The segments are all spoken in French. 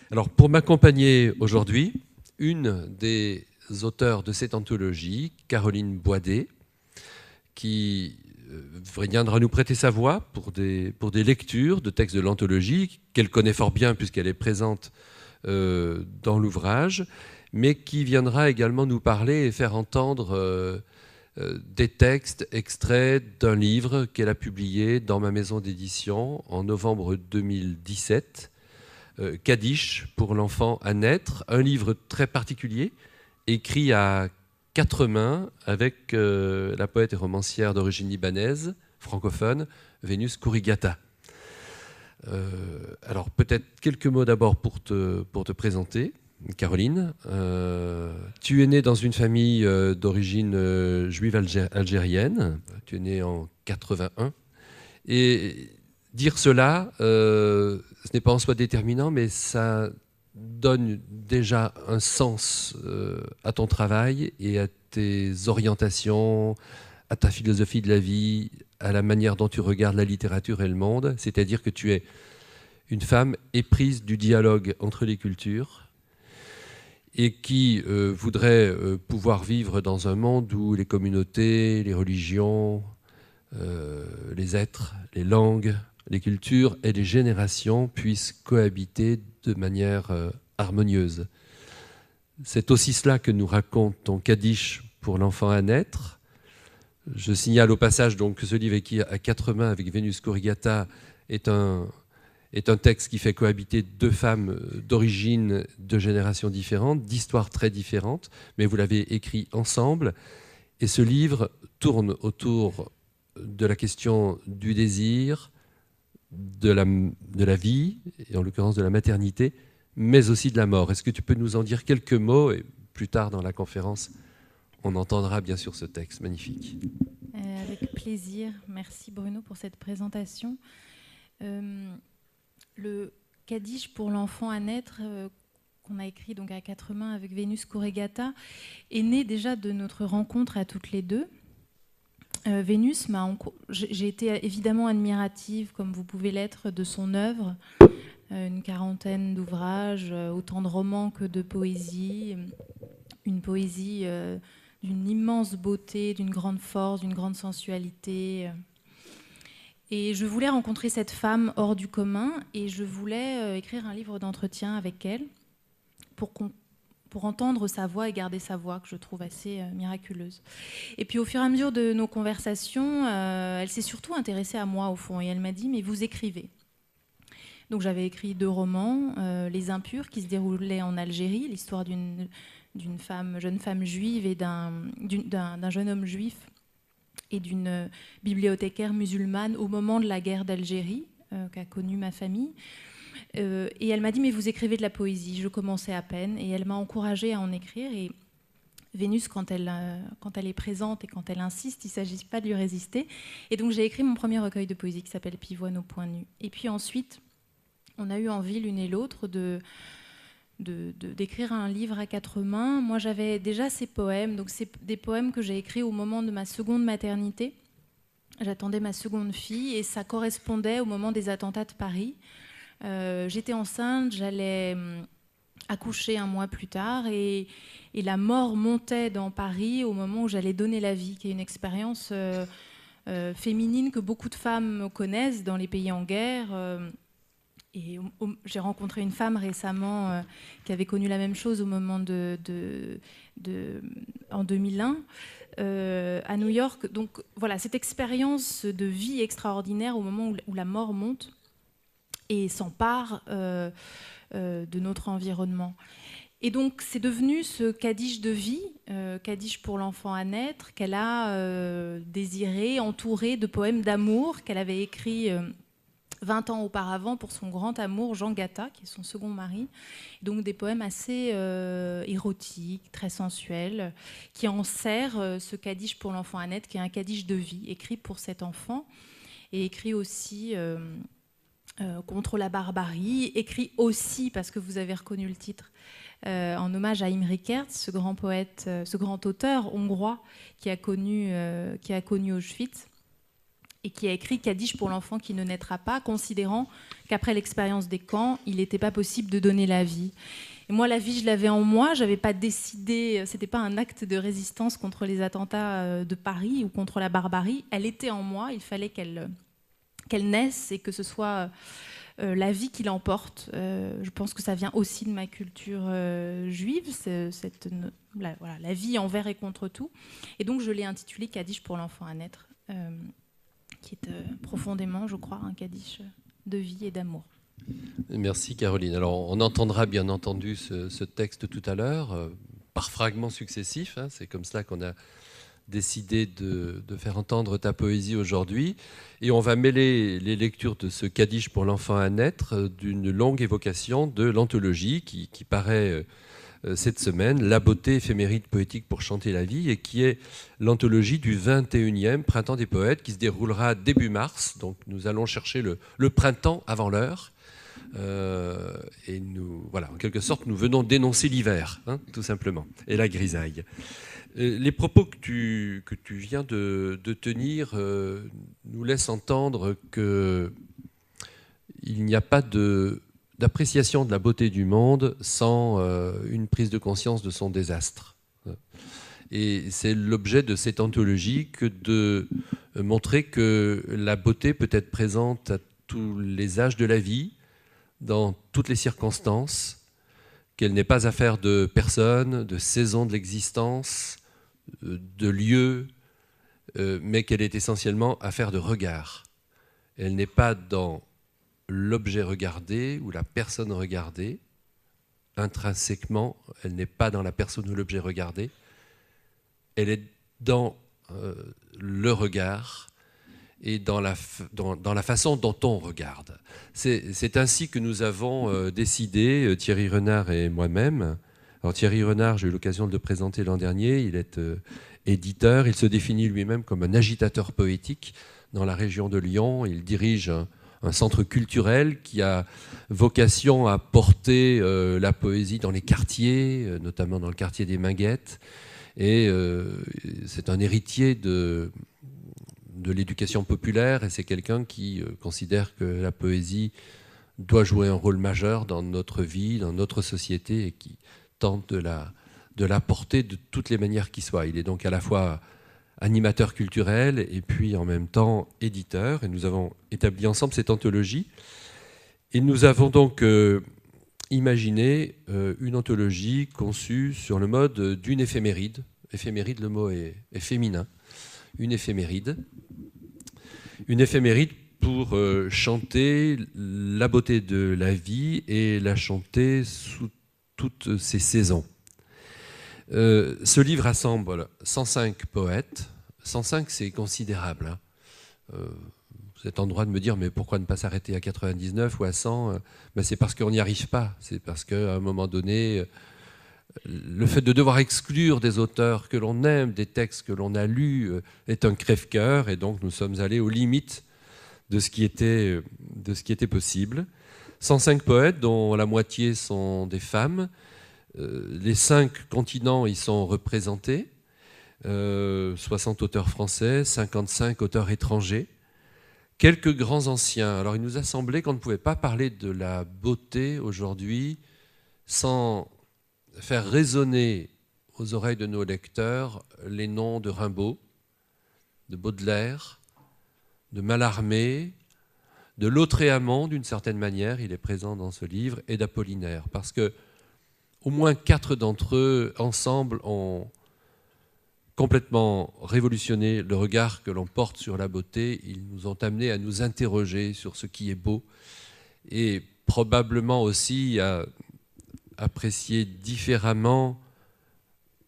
Alors, pour m'accompagner aujourd'hui, une des auteurs de cette anthologie, Caroline Boidet, qui viendra nous prêter sa voix pour des lectures de textes de l'anthologie, qu'elle connaît fort bien puisqu'elle est présente dans l'ouvrage, mais qui viendra également nous parler et faire entendre des textes extraits d'un livre qu'elle a publié dans ma maison d'édition en novembre 2017, Kadish pour l'enfant à naître, un livre très particulier, écrit à 4 mains avec la poète et romancière d'origine libanaise, francophone, Vénus Kourigata. Alors peut-être quelques mots d'abord pour te présenter, Caroline. Tu es née dans une famille d'origine juive algérienne, tu es née en 81, et dire cela, ce n'est pas en soi déterminant, mais ça donne déjà un sens à ton travail et à tes orientations, à ta philosophie de la vie, à la manière dont tu regardes la littérature et le monde. C'est-à-dire que tu es une femme éprise du dialogue entre les cultures et qui voudrait pouvoir vivre dans un monde où les communautés, les religions, les êtres, les langues, les cultures et les générations puissent cohabiter de manière harmonieuse. C'est aussi cela que nous raconte ton Kadish pour l'enfant à naître. Je signale au passage donc que ce livre écrit à 4 mains avec Vénus Kourigata est un texte qui fait cohabiter 2 femmes d'origine, de générations différentes, d'histoires très différentes, mais vous l'avez écrit ensemble. Et ce livre tourne autour de la question du désir, de la vie, et en l'occurrence de la maternité, mais aussi de la mort. Est-ce que tu peux nous en dire quelques mots? Et plus tard dans la conférence, on entendra bien sûr ce texte magnifique. Avec plaisir. Merci Bruno pour cette présentation. Le Kadish pour l'enfant à naître, qu'on a écrit donc à 4 mains avec Vénus Kourigata, est né déjà de notre rencontre à toutes les deux. Vénus, j'ai été évidemment admirative, comme vous pouvez l'être, de son œuvre. Une quarantaine d'ouvrages, autant de romans que de poésie. Une poésie d'une immense beauté, d'une grande force, d'une grande sensualité. Et je voulais rencontrer cette femme hors du commun et je voulais écrire un livre d'entretien avec elle pour entendre sa voix et garder sa voix, que je trouve assez miraculeuse. Et puis au fur et à mesure de nos conversations, elle s'est surtout intéressée à moi au fond et elle m'a dit « mais vous écrivez ». Donc j'avais écrit 2 romans, Les Impurs, qui se déroulaient en Algérie, l'histoire d'une jeune femme juive et d'un jeune homme juif et d'une bibliothécaire musulmane au moment de la guerre d'Algérie qu'a connue ma famille. Et elle m'a dit « mais vous écrivez de la poésie ». Je commençais à peine et elle m'a encouragée à en écrire. Et Vénus, quand elle est présente et quand elle insiste, il ne s'agit pas de lui résister. Et donc j'ai écrit mon premier recueil de poésie qui s'appelle « Pivoine au point nu ». Et puis ensuite, on a eu envie l'une et l'autre d'écrire un livre à 4 mains. Moi, j'avais déjà ces poèmes. Donc, c'est des poèmes que j'ai écrits au moment de ma seconde maternité. J'attendais ma seconde fille et ça correspondait au moment des attentats de Paris. J'étais enceinte, j'allais accoucher 1 mois plus tard et la mort montait dans Paris au moment où j'allais donner la vie, qui est une expérience féminine que beaucoup de femmes connaissent dans les pays en guerre. Et j'ai rencontré une femme récemment qui avait connu la même chose au moment en 2001 à New York. Donc voilà, cette expérience de vie extraordinaire au moment où la mort monte et s'empare de notre environnement. Et donc c'est devenu ce Kadish de vie, Kadish pour l'enfant à naître, qu'elle a désiré, entouré de poèmes d'amour qu'elle avait écrits 20 ans auparavant pour son grand amour Jean Gatta, qui est son second mari. Donc des poèmes assez érotiques, très sensuels, qui enserrent ce Kadish pour l'enfant à naître, qui est un Kadish de vie, écrit pour cet enfant, et écrit aussi contre la barbarie, écrit aussi, parce que vous avez reconnu le titre, en hommage à Imre Kertész, ce grand poète, ce grand auteur hongrois qui a connu Auschwitz et qui a écrit Kaddish pour l'enfant qui ne naîtra pas, considérant qu'après l'expérience des camps, il n'était pas possible de donner la vie. Et moi, la vie, je l'avais en moi, je n'avais pas décidé, ce n'était pas un acte de résistance contre les attentats de Paris ou contre la barbarie, elle était en moi, il fallait qu'elle naisse et que ce soit la vie qui l'emporte. Je pense que ça vient aussi de ma culture juive, la vie envers et contre tout. Et donc je l'ai intitulé Kaddish pour l'enfant à naître, qui est profondément, je crois, un Kaddish de vie et d'amour. Merci Caroline. Alors on entendra bien entendu ce texte tout à l'heure, par fragments successifs. Hein, c'est comme cela qu'on a décidé de faire entendre ta poésie aujourd'hui. Et on va mêler les lectures de ce Kaddish pour l'enfant à naître d'une longue évocation de l'anthologie qui paraît cette semaine, La beauté éphéméride poétique pour chanter la vie, et qui est l'anthologie du 21e Printemps des poètes qui se déroulera début mars. Donc nous allons chercher le printemps avant l'heure. Et nous, voilà, en quelque sorte, nous venons dénoncer l'hiver, hein, tout simplement, et la grisaille. Les propos que tu viens de tenir nous laissent entendre qu'il n'y a pas d'appréciation de la beauté du monde sans une prise de conscience de son désastre. Et c'est l'objet de cette anthologie que de montrer que la beauté peut être présente à tous les âges de la vie, dans toutes les circonstances, qu'elle n'est pas affaire de personnes, de saisons de l'existence, de lieux, mais qu'elle est essentiellement affaire de regard. Elle n'est pas dans l'objet regardé ou la personne regardée. Intrinsèquement, elle n'est pas dans la personne ou l'objet regardé. Elle est dans le regard et dans la façon dont on regarde. C'est ainsi que nous avons décidé, Thierry Renard et moi-même. Alors Thierry Renard, j'ai eu l'occasion de le présenter l'an dernier, il est éditeur, il se définit lui-même comme un agitateur poétique dans la région de Lyon. Il dirige un centre culturel qui a vocation à porter la poésie dans les quartiers, notamment dans le quartier des Minguettes. Et c'est un héritier de l'éducation populaire, et c'est quelqu'un qui considère que la poésie doit jouer un rôle majeur dans notre vie, dans notre société, et qui tente de la porter de toutes les manières qui soient. Il est donc à la fois animateur culturel et puis en même temps éditeur, et nous avons établi ensemble cette anthologie. Et nous avons donc imaginé une anthologie conçue sur le mode d'une éphéméride. Éphéméride, le mot est féminin. Une éphéméride. Une éphéméride pour chanter la beauté de la vie et la chanter sous toutes ses saisons. Ce livre rassemble 105 poètes. 105, c'est considérable. Hein. Vous êtes en droit de me dire, mais pourquoi ne pas s'arrêter à 99 ou à 100 ? Ben c'est parce qu'on n'y arrive pas. C'est parce qu'à un moment donné, le fait de devoir exclure des auteurs que l'on aime, des textes que l'on a lus, est un crève-cœur. Et donc nous sommes allés aux limites de ce qui était possible. 105 poètes, dont la moitié sont des femmes. Les 5 continents y sont représentés. 60 auteurs français, 55 auteurs étrangers. Quelques grands anciens. Alors il nous a semblé qu'on ne pouvait pas parler de la beauté aujourd'hui sans faire résonner aux oreilles de nos lecteurs les noms de Rimbaud, de Baudelaire, de Mallarmé, de Lautréamont, d'une certaine manière, il est présent dans ce livre, et d'Apollinaire, parce que au moins 4 d'entre eux, ensemble, ont complètement révolutionné le regard que l'on porte sur la beauté. Ils nous ont amenés à nous interroger sur ce qui est beau, et probablement aussi à apprécier différemment,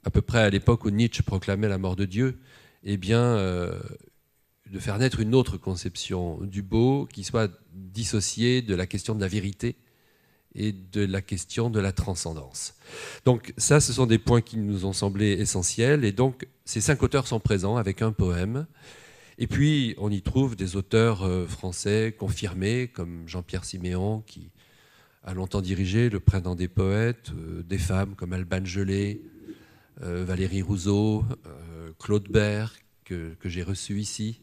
à peu près à l'époque où Nietzsche proclamait la mort de Dieu, eh bien, de faire naître une autre conception du beau qui soit dissociée de la question de la vérité et de la question de la transcendance. Donc ça, ce sont des points qui nous ont semblé essentiels. Et donc, ces 5 auteurs sont présents avec un poème. Et puis, on y trouve des auteurs français confirmés, comme Jean-Pierre Siméon, qui a longtemps dirigé le Printemps des poètes, des femmes comme Alban Gelé, Valérie Rousseau, Claude Bert, que j'ai reçu ici,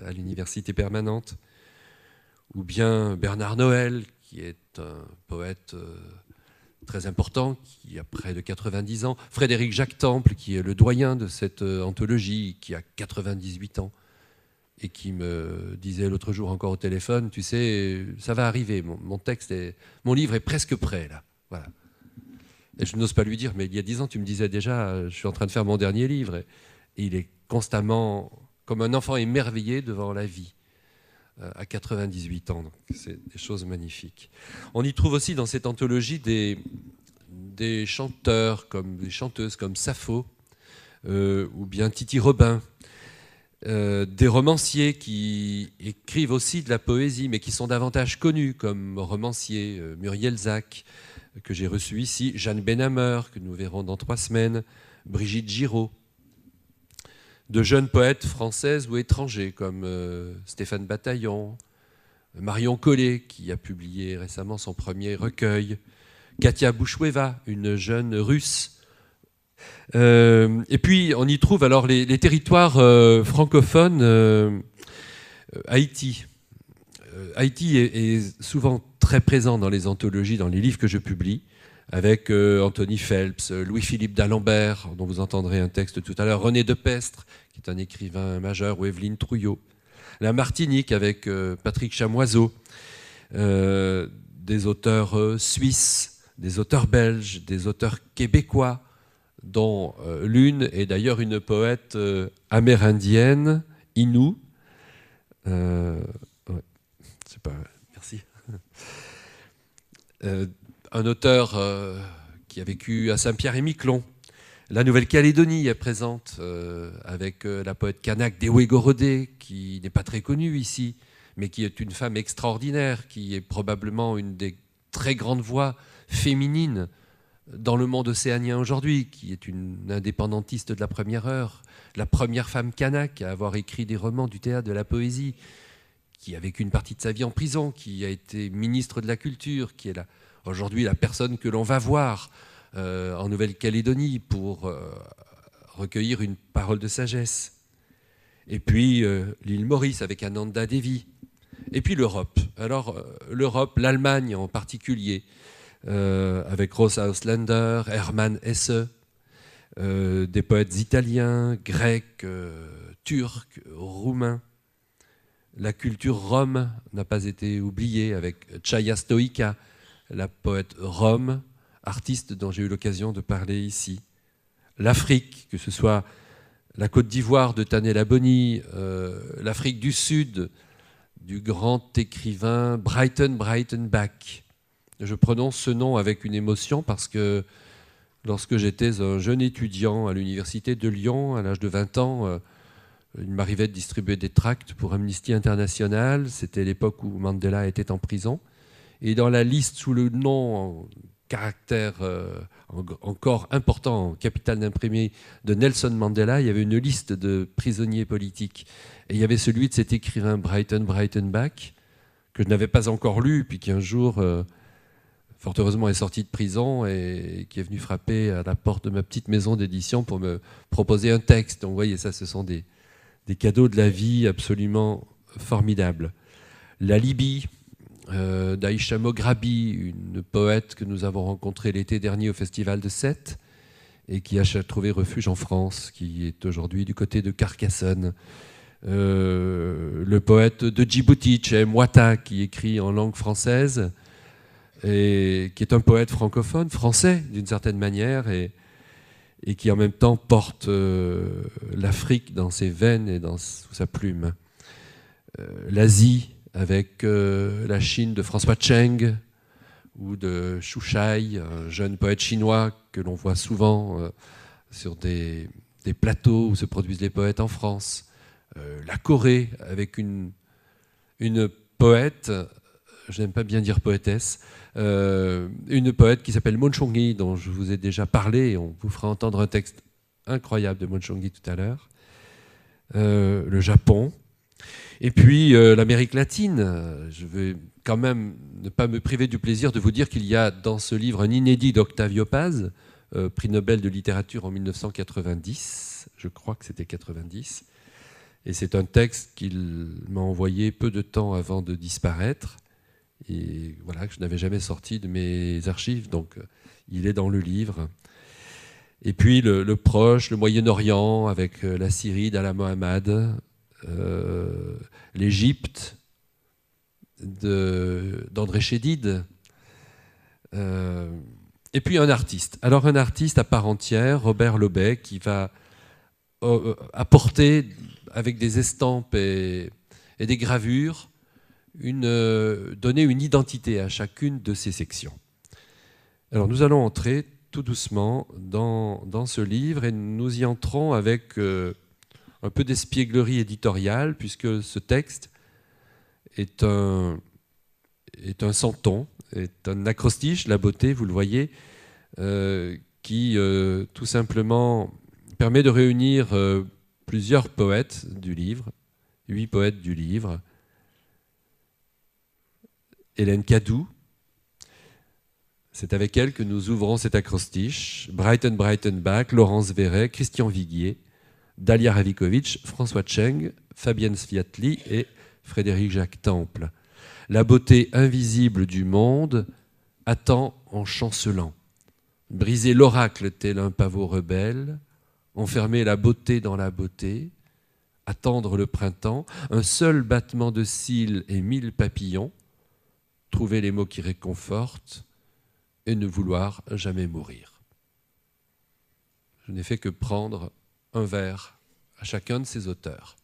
à l'Université permanente, ou bien Bernard Noël, qui est un poète très important, qui a près de 90 ans, Frédéric Jacques Temple, qui est le doyen de cette anthologie, qui a 98 ans, et qui me disait l'autre jour encore au téléphone, tu sais, ça va arriver, mon livre est presque prêt, là. Voilà. Et je n'ose pas lui dire, mais il y a 10 ans, tu me disais déjà, je suis en train de faire mon dernier livre. Et il est constamment comme un enfant émerveillé devant la vie, à 98 ans. Donc c'est des choses magnifiques. On y trouve aussi dans cette anthologie des chanteurs, des chanteuses comme Sappho, ou bien Titi Robin, des romanciers qui écrivent aussi de la poésie, mais qui sont davantage connus comme romanciers, Muriel Zac, que j'ai reçu ici, Jeanne Benhammer, que nous verrons dans 3 semaines, Brigitte Giraud, de jeunes poètes françaises ou étrangers comme Stéphane Bataillon, Marion Collet, qui a publié récemment son premier recueil, Katia Bouchoueva, une jeune russe. Et puis on y trouve alors les territoires francophones, Haïti. Haïti est souvent très présent dans les anthologies, dans les livres que je publie, avec Anthony Phelps, Louis-Philippe d'Alembert, dont vous entendrez un texte tout à l'heure, René Depestre, qui est un écrivain majeur, ou Evelyne Trouillot. La Martinique avec Patrick Chamoiseau, des auteurs suisses, des auteurs belges, des auteurs québécois, dont l'une est d'ailleurs une poète amérindienne, Innu. C'est pas... Merci. Un auteur qui a vécu à Saint-Pierre-et-Miquelon. La Nouvelle-Calédonie est présente avec la poète kanak Dewe Gorodé, qui n'est pas très connue ici, mais qui est une femme extraordinaire, qui est probablement une des très grandes voix féminines dans le monde océanien aujourd'hui, qui est une indépendantiste de la première heure, la première femme kanak à avoir écrit des romans, du théâtre, de la poésie, qui a vécu une partie de sa vie en prison, qui a été ministre de la Culture, qui est aujourd'hui la personne que l'on va voir en Nouvelle-Calédonie pour recueillir une parole de sagesse. Et puis l'île Maurice avec Ananda Devi. Et puis l'Europe. Alors l'Europe, l'Allemagne en particulier, avec Rosa Auslander, Hermann Hesse, des poètes italiens, grecs, turcs, roumains. La culture rome n'a pas été oubliée avec Chaya Stoica, la poète rome, artiste dont j'ai eu l'occasion de parler ici. L'Afrique, que ce soit la Côte d'Ivoire de Tanella Boni, l'Afrique du Sud, du grand écrivain Brighton Bach. Je prononce ce nom avec une émotion parce que lorsque j'étais un jeune étudiant à l'université de Lyon, à l'âge de 20 ans, il m'arrivait de distribuer des tracts pour Amnesty International. C'était l'époque où Mandela était en prison. Et dans la liste sous le nom en caractère encore important, en capital d'imprimé, de Nelson Mandela, il y avait une liste de prisonniers politiques. Et il y avait celui de cet écrivain Brighton Bach, que je n'avais pas encore lu, puis qui un jour, fort heureusement, est sorti de prison et qui est venu frapper à la porte de ma petite maison d'édition pour me proposer un texte. Donc vous voyez, ça, ce sont des cadeaux de la vie absolument formidables. La Libye, d'Aïcha Moghrabi, une poète que nous avons rencontrée l'été dernier au Festival de Sète et qui a trouvé refuge en France, qui est aujourd'hui du côté de Carcassonne. Le poète de Djibouti, Chem Ouatta, qui écrit en langue française et qui est un poète francophone, français d'une certaine manière, et qui en même temps porte l'Afrique dans ses veines et sous sa plume. L'Asie, avec la Chine de François Cheng ou de Xu Shai, un jeune poète chinois que l'on voit souvent sur des plateaux où se produisent les poètes en France. La Corée, avec une poète, je n'aime pas bien dire poétesse, une poète qui s'appelle Moon Chong-hee, dont je vous ai déjà parlé, et on vous fera entendre un texte incroyable de Moon Chong-hee tout à l'heure. Le Japon, Et puis l'Amérique latine, je vais quand même ne pas me priver du plaisir de vous dire qu'il y a dans ce livre un inédit d'Octavio Paz, prix Nobel de littérature en 1990, je crois que c'était 90, et c'est un texte qu'il m'a envoyé peu de temps avant de disparaître, et voilà, que je n'avais jamais sorti de mes archives, donc il est dans le livre. Et puis le Proche, le Moyen-Orient, avec la Syrie d'Allah Mohammad, l'Égypte d'André Chédid, et puis un artiste. Alors un artiste à part entière, Robert Lobet, qui va apporter avec des estampes et des gravures, donner une identité à chacune de ces sections. Alors nous allons entrer tout doucement dans ce livre et nous y entrons avec un peu d'espièglerie éditoriale, puisque ce texte est un santon, est un acrostiche, la beauté, vous le voyez, qui tout simplement permet de réunir plusieurs poètes du livre, 8 poètes du livre. Hélène Cadou, c'est avec elle que nous ouvrons cet acrostiche. Breiten Breitenbach, Laurence Verret, Christian Viguier, Dalia Ravikovic, François Tcheng, Fabienne Sviatli et Frédéric Jacques Temple. La beauté invisible du monde attend en chancelant. Briser l'oracle tel un pavot rebelle, enfermer la beauté dans la beauté, attendre le printemps, un seul battement de cils et 1000 papillons, trouver les mots qui réconfortent et ne vouloir jamais mourir. Je n'ai fait que prendre un vers à chacun de ces auteurs.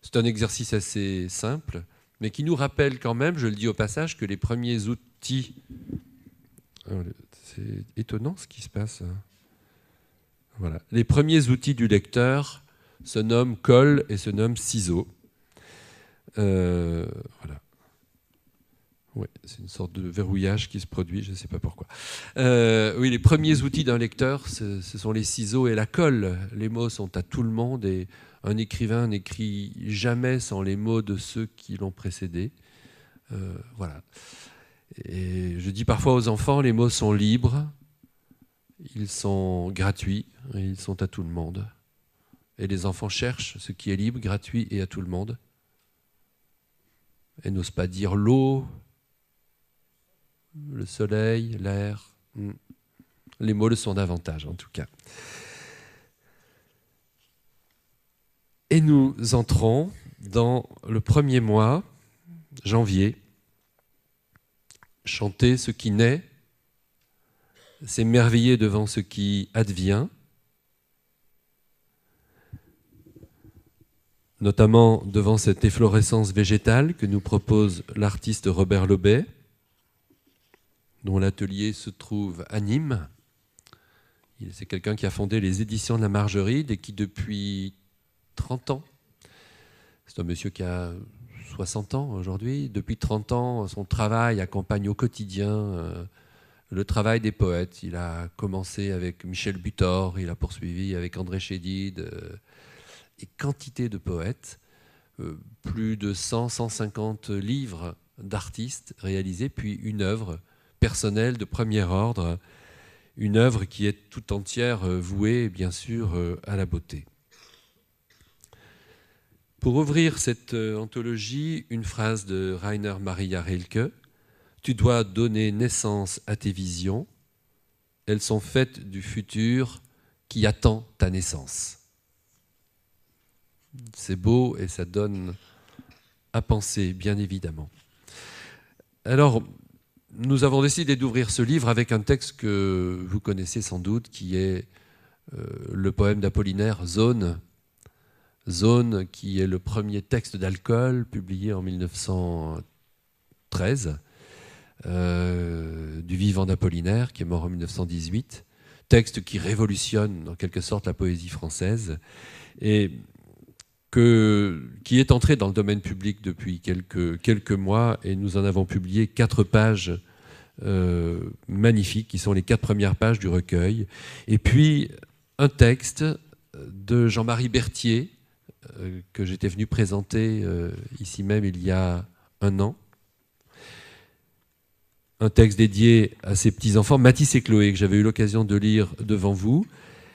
C'est un exercice assez simple, mais qui nous rappelle quand même, je le dis au passage, que les premiers outils... C'est étonnant ce qui se passe. Voilà. Les premiers outils du lecteur se nomment colle et se nomment ciseaux. Voilà. Ouais, c'est une sorte de verrouillage qui se produit, je ne sais pas pourquoi. Oui, les premiers outils d'un lecteur, ce sont les ciseaux et la colle. Les mots sont à tout le monde et un écrivain n'écrit jamais sans les mots de ceux qui l'ont précédé. Voilà. Et je dis parfois aux enfants, les mots sont libres, ils sont gratuits et ils sont à tout le monde. Et les enfants cherchent ce qui est libre, gratuit et à tout le monde. Et n'osent pas dire l'eau, le soleil, l'air. Les mots le sont davantage, en tout cas. Et nous entrons dans le premier mois, janvier. Chanter ce qui naît, s'émerveiller devant ce qui advient, notamment devant cette efflorescence végétale que nous propose l'artiste Robert Lobet, dont l'atelier se trouve à Nîmes. C'est quelqu'un qui a fondé les éditions de la Margeride et qui, depuis 30 ans, c'est un monsieur qui a 60 ans aujourd'hui, depuis 30 ans, son travail accompagne au quotidien le travail des poètes. Il a commencé avec Michel Butor, il a poursuivi avec André Chédid, et quantité de poètes, plus de 100-150 livres d'artistes réalisés, puis une œuvre personnelle de premier ordre, une œuvre qui est tout entière vouée, bien sûr, à la beauté. Pour ouvrir cette anthologie, une phrase de Rainer Maria Rilke. « Tu dois donner naissance à tes visions. Elles sont faites du futur qui attend ta naissance. » C'est beau et ça donne à penser, bien évidemment. Alors, nous avons décidé d'ouvrir ce livre avec un texte que vous connaissez sans doute, qui est le poème d'Apollinaire, Zone. Zone, qui est le premier texte d'alcool publié en 1913, du vivant d'Apollinaire, qui est mort en 1918. Texte qui révolutionne en quelque sorte la poésie française et qui est entré dans le domaine public depuis quelques mois, et nous en avons publié 4 pages magnifiques, qui sont les 4 premières pages du recueil. Et puis un texte de Jean-Marie Berthier, que j'étais venu présenter ici même il y a un an. Un texte dédié à ces petits-enfants, Mathis et Chloé, que j'avais eu l'occasion de lire devant vous.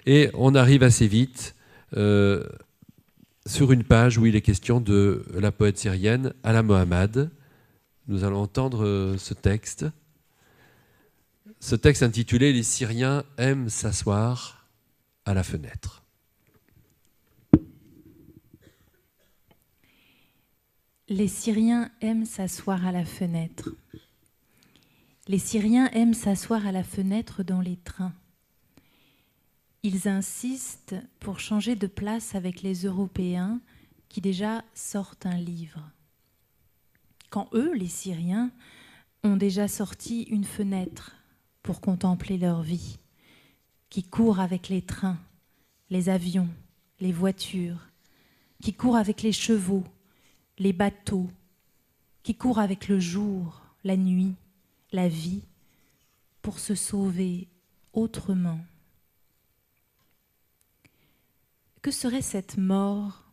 Et on arrive assez vite sur une page où il est question de la poète syrienne Ala Mohammad. Nous allons entendre ce texte intitulé « Les Syriens aiment s'asseoir à la fenêtre ». Les Syriens aiment s'asseoir à la fenêtre. Les Syriens aiment s'asseoir à la fenêtre dans les trains. Ils insistent pour changer de place avec les Européens qui déjà sortent un livre. Quand eux, les Syriens, ont déjà sorti une fenêtre pour contempler leur vie, qui court avec les trains, les avions, les voitures, qui court avec les chevaux, les bateaux, qui court avec le jour, la nuit, la vie, pour se sauver autrement. Que serait cette mort?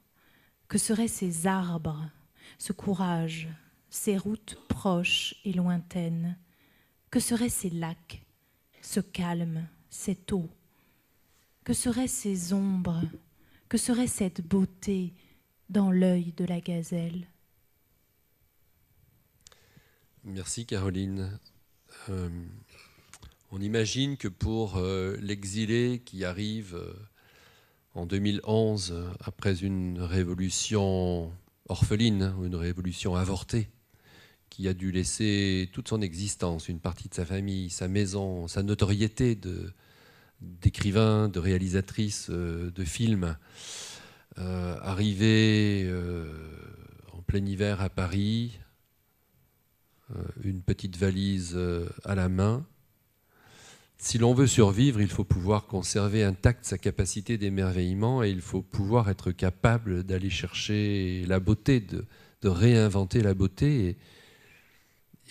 Que seraient ces arbres, ce courage, ces routes proches et lointaines? Que seraient ces lacs, ce calme, cette eau? Que seraient ces ombres? Que serait cette beauté dans l'œil de la gazelle? Merci Caroline. On imagine que pour l'exilé qui arrive en 2011, après une révolution orpheline, une révolution avortée, qui a dû laisser toute son existence, une partie de sa famille, sa maison, sa notoriété d'écrivain, de réalisatrice de films, arrivé en plein hiver à Paris, une petite valise à la main. Si l'on veut survivre, il faut pouvoir conserver intacte sa capacité d'émerveillement et il faut pouvoir être capable d'aller chercher la beauté, de réinventer la beauté.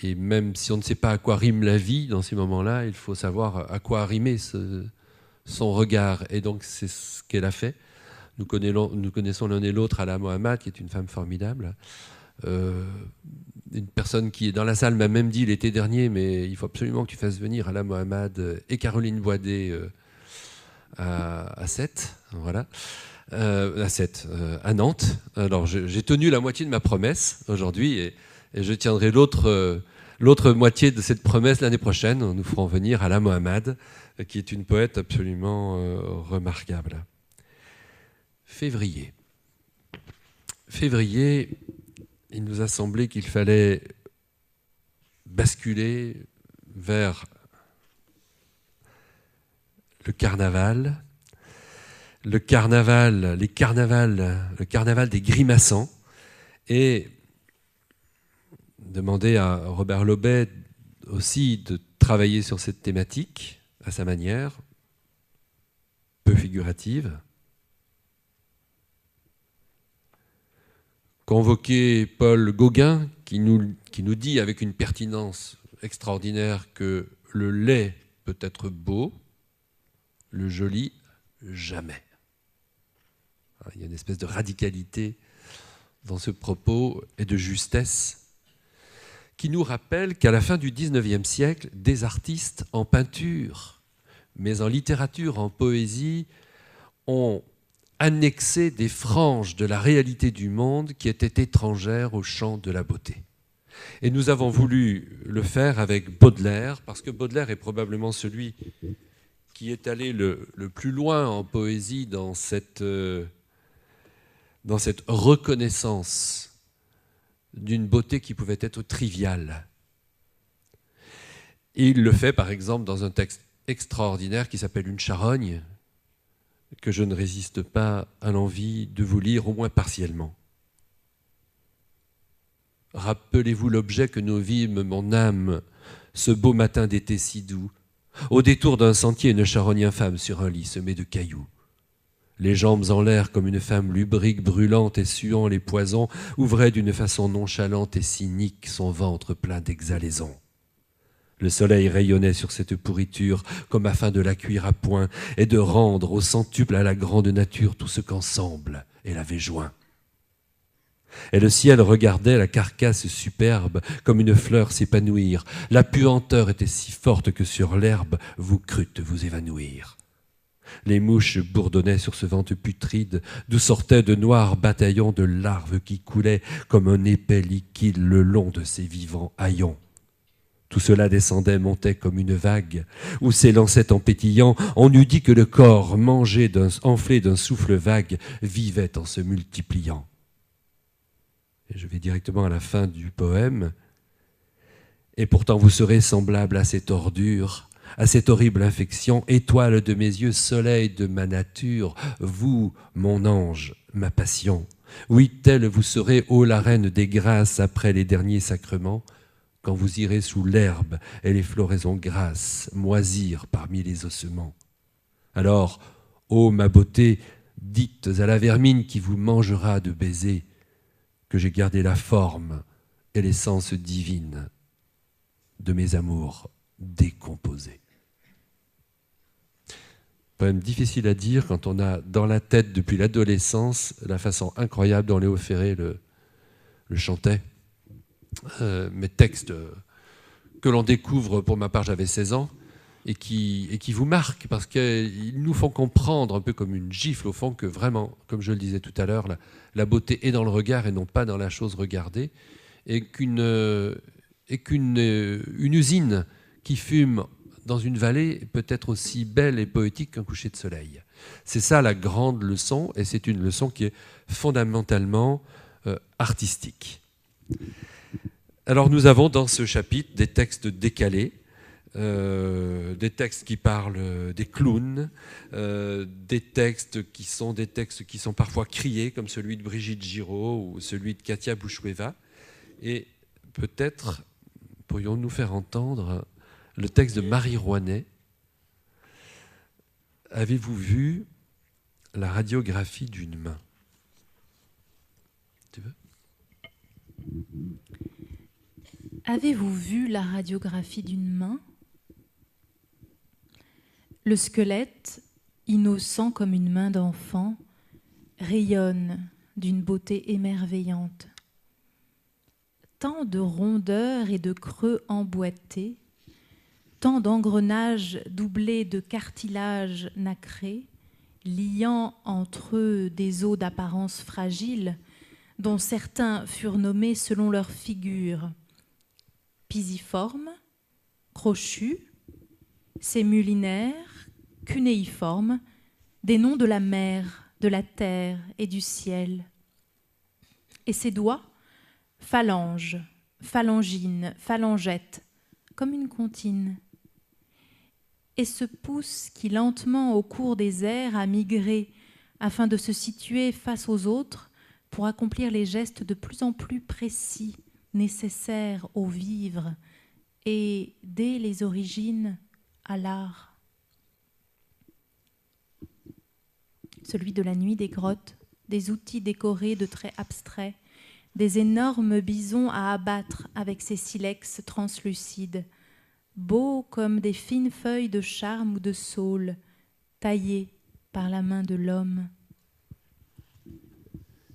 Et même si on ne sait pas à quoi rime la vie dans ces moments-là, il faut savoir à quoi rimer son regard. Et donc c'est ce qu'elle a fait. Nous connaissons l'un et l'autre Ala Mohammad, qui est une femme formidable. Une personne qui est dans la salle m'a même dit l'été dernier, mais il faut absolument que tu fasses venir Ala Mohammad et Caroline Boidet à Sète, voilà, à Nantes. Alors j'ai tenu la moitié de ma promesse aujourd'hui et je tiendrai l'autre moitié de cette promesse l'année prochaine. Nous ferons venir Ala Mohammad, qui est une poète absolument remarquable. Février, il nous a semblé qu'il fallait basculer vers le carnaval des grimaçants, et demander à Robert Lobet aussi de travailler sur cette thématique à sa manière, peu figurative. Convoquer Paul Gauguin, qui nous dit avec une pertinence extraordinaire que le laid peut être beau, le joli jamais. Il y a une espèce de radicalité dans ce propos et de justesse qui nous rappelle qu'à la fin du XIXe siècle, des artistes en peinture, mais en littérature, en poésie, ont annexé des franges de la réalité du monde qui étaient étrangères au champ de la beauté. Et nous avons voulu le faire avec Baudelaire, parce que Baudelaire est probablement celui qui est allé le plus loin en poésie dans cette reconnaissance d'une beauté qui pouvait être triviale. Et il le fait par exemple dans un texte extraordinaire qui s'appelle Une charogne, que je ne résiste pas à l'envie de vous lire, au moins partiellement. Rappelez-vous l'objet que nous vîmes, mon âme, ce beau matin d'été si doux. Au détour d'un sentier, une charogne infâme sur un lit semé de cailloux. Les jambes en l'air comme une femme lubrique, brûlante et suant les poisons, ouvrait d'une façon nonchalante et cynique son ventre plein d'exhalaisons. Le soleil rayonnait sur cette pourriture comme afin de la cuire à point et de rendre au centuple à la grande nature tout ce qu'ensemble elle avait joint. Et le ciel regardait la carcasse superbe comme une fleur s'épanouir. La puanteur était si forte que sur l'herbe vous crûtes vous évanouir. Les mouches bourdonnaient sur ce ventre putride, d'où sortaient de noirs bataillons de larves qui coulaient comme un épais liquide le long de ces vivants haillons. Tout cela descendait, montait comme une vague, ou s'élançait en pétillant. On eût dit que le corps, enflé d'un souffle vague, vivait en se multipliant. Et je vais directement à la fin du poème. Et pourtant vous serez semblable à cette ordure, à cette horrible infection, étoile de mes yeux, soleil de ma nature, vous, mon ange, ma passion. Oui, telle vous serez, ô la reine des grâces, après les derniers sacrements, quand vous irez sous l'herbe et les floraisons grasses moisir parmi les ossements. Alors, ô ma beauté, dites à la vermine qui vous mangera de baisers, que j'ai gardé la forme et l'essence divine de mes amours décomposés. Poème difficile à dire quand on a dans la tête depuis l'adolescence la façon incroyable dont Léo Ferré le chantait. Mes textes que l'on découvre, pour ma part j'avais 16 ans, et qui vous marquent parce qu'ils nous font comprendre, un peu comme une gifle au fond, que vraiment, comme je le disais tout à l'heure, la beauté est dans le regard et non pas dans la chose regardée, et qu'une usine qui fume dans une vallée peut être aussi belle et poétique qu'un coucher de soleil. C'est ça la grande leçon, et c'est une leçon qui est fondamentalement artistique. Alors nous avons dans ce chapitre des textes décalés, des textes qui parlent des clowns, des textes qui sont parfois criés, comme celui de Brigitte Giraud ou celui de Katia Bouchoueva. Et peut-être pourrions-nous faire entendre le texte de Marie Rouanet. Avez-vous vu la radiographie d'une main? Tu veux? Avez-vous vu la radiographie d'une main? Le squelette, innocent comme une main d'enfant, rayonne d'une beauté émerveillante. Tant de rondeurs et de creux emboîtés, tant d'engrenages doublés de cartilage nacré, liant entre eux des os d'apparence fragile, dont certains furent nommés selon leur figure: pisiformes, crochus, sémulinaires, cunéiformes, des noms de la mer, de la terre et du ciel. Et ses doigts, phalanges, phalangines, phalangettes, comme une comptine. Et ce pouce qui lentement au cours des airs a migré afin de se situer face aux autres pour accomplir les gestes de plus en plus précis nécessaires au vivre et, dès les origines, à l'art. Celui de la nuit des grottes, des outils décorés de traits abstraits, des énormes bisons à abattre avec ses silex translucides, beaux comme des fines feuilles de charme ou de saule, taillées par la main de l'homme.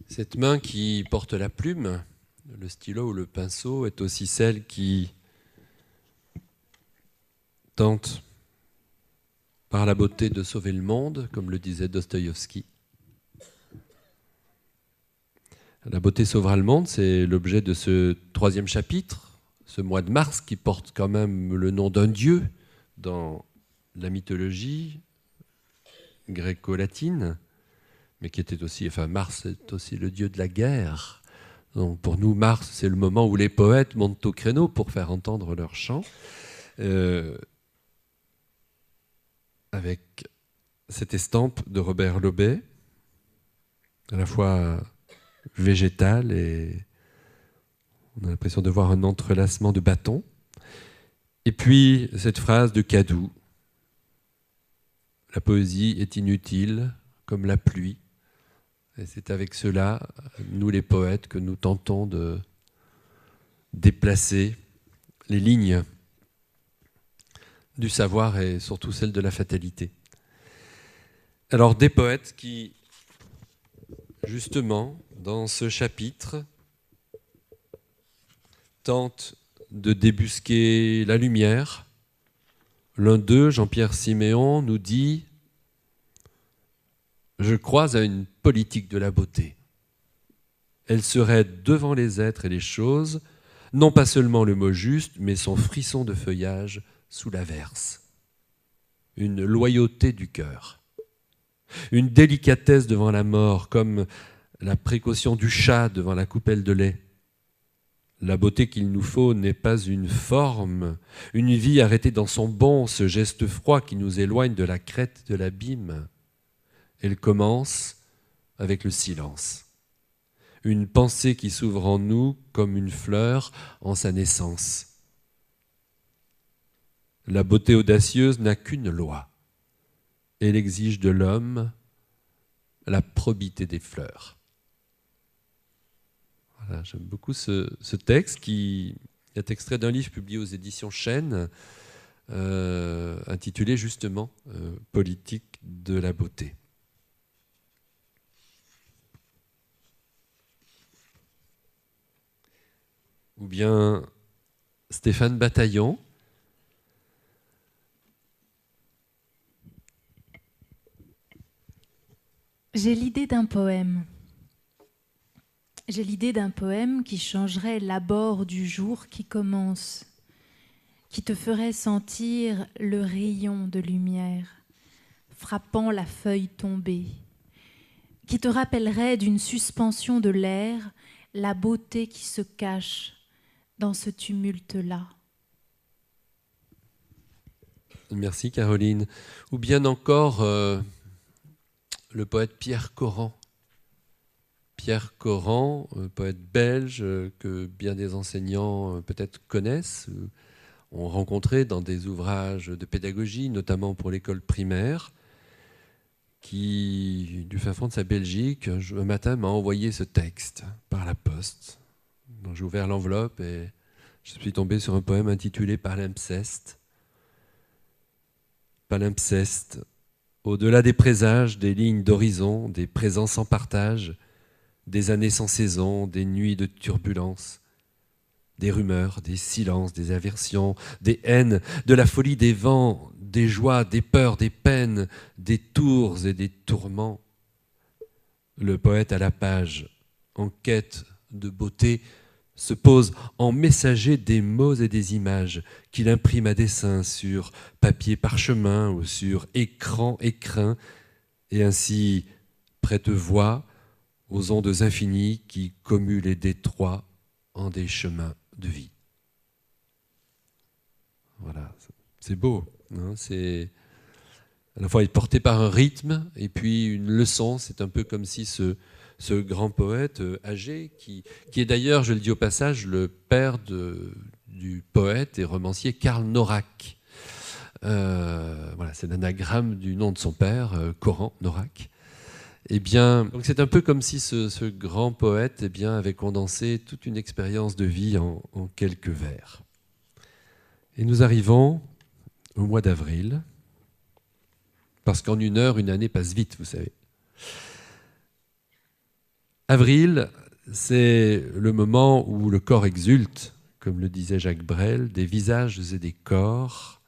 Cette main qui porte la plume, le stylo ou le pinceau, est aussi celle qui tente, par la beauté, de sauver le monde, comme le disait Dostoïevski. La beauté sauvera le monde, c'est l'objet de ce 3e chapitre, ce mois de mars, qui porte quand même le nom d'un dieu dans la mythologie gréco-latine, mais qui était aussi, enfin Mars est aussi le dieu de la guerre. Donc pour nous, Mars, c'est le moment où les poètes montent au créneau pour faire entendre leurs chants, avec cette estampe de Robert Lobet, à la fois végétale et on a l'impression de voir un entrelacement de bâtons. Et puis cette phrase de Cadou: la poésie est inutile comme la pluie. Et c'est avec cela, nous les poètes, que nous tentons de déplacer les lignes du savoir et surtout celle de la fatalité. Alors des poètes qui, justement, dans ce chapitre, tentent de débusquer la lumière. L'un d'eux, Jean-Pierre Siméon, nous dit « Je crois à une politique de la beauté. Elle serait devant les êtres et les choses, non pas seulement le mot juste, mais son frisson de feuillage sous l'averse. Une loyauté du cœur. Une délicatesse devant la mort, comme la précaution du chat devant la coupelle de lait. La beauté qu'il nous faut n'est pas une forme, une vie arrêtée dans son bond, ce geste froid qui nous éloigne de la crête de l'abîme. Elle commence avec le silence. Une pensée qui s'ouvre en nous comme une fleur en sa naissance. La beauté audacieuse n'a qu'une loi. Elle exige de l'homme la probité des fleurs. Voilà, j'aime beaucoup ce texte qui est extrait d'un livre publié aux éditions Chênes, intitulé justement « Politique de la beauté ». Ou bien Stéphane Bataillon. J'ai l'idée d'un poème. J'ai l'idée d'un poème qui changerait l'abord du jour qui commence, qui te ferait sentir le rayon de lumière frappant la feuille tombée, qui te rappellerait d'une suspension de l'air la beauté qui se cache dans ce tumulte-là. Merci Caroline. Ou bien encore le poète Pierre Coran. Pierre Coran, poète belge que bien des enseignants peut-être connaissent, ont rencontré dans des ouvrages de pédagogie, notamment pour l'école primaire, qui, du fin fond de sa Belgique, un matin m'a envoyé ce texte par la poste. Donc j'ai ouvert l'enveloppe et je suis tombé sur un poème intitulé Palimpseste. Palimpseste, au-delà des présages, des lignes d'horizon, des présents sans partage, des années sans saison, des nuits de turbulence, des rumeurs, des silences, des aversions, des haines, de la folie des vents, des joies, des peurs, des peines, des tours et des tourments. Le poète à la page, en quête de beauté, se pose en messager des mots et des images qu'il imprime à dessein sur papier parchemin ou sur écran écrin, et ainsi prête voix aux ondes infinies qui commuent les détroits en des chemins de vie. Voilà, c'est beau. Hein, c'est à la fois être porté par un rythme et puis une leçon. C'est un peu comme si ce grand poète âgé, qui est d'ailleurs, je le dis au passage, le père du poète et romancier Karl Norak. Voilà, c'est l'anagramme du nom de son père, Coran Norak. Eh bien, donc c'est un peu comme si ce grand poète avait condensé toute une expérience de vie en quelques vers. Et nous arrivons au mois d'avril, parce qu'en une heure, une année passe vite, vous savez. Avril, c'est le moment où le corps exulte, comme le disait Jacques Brel, des visages et des corps.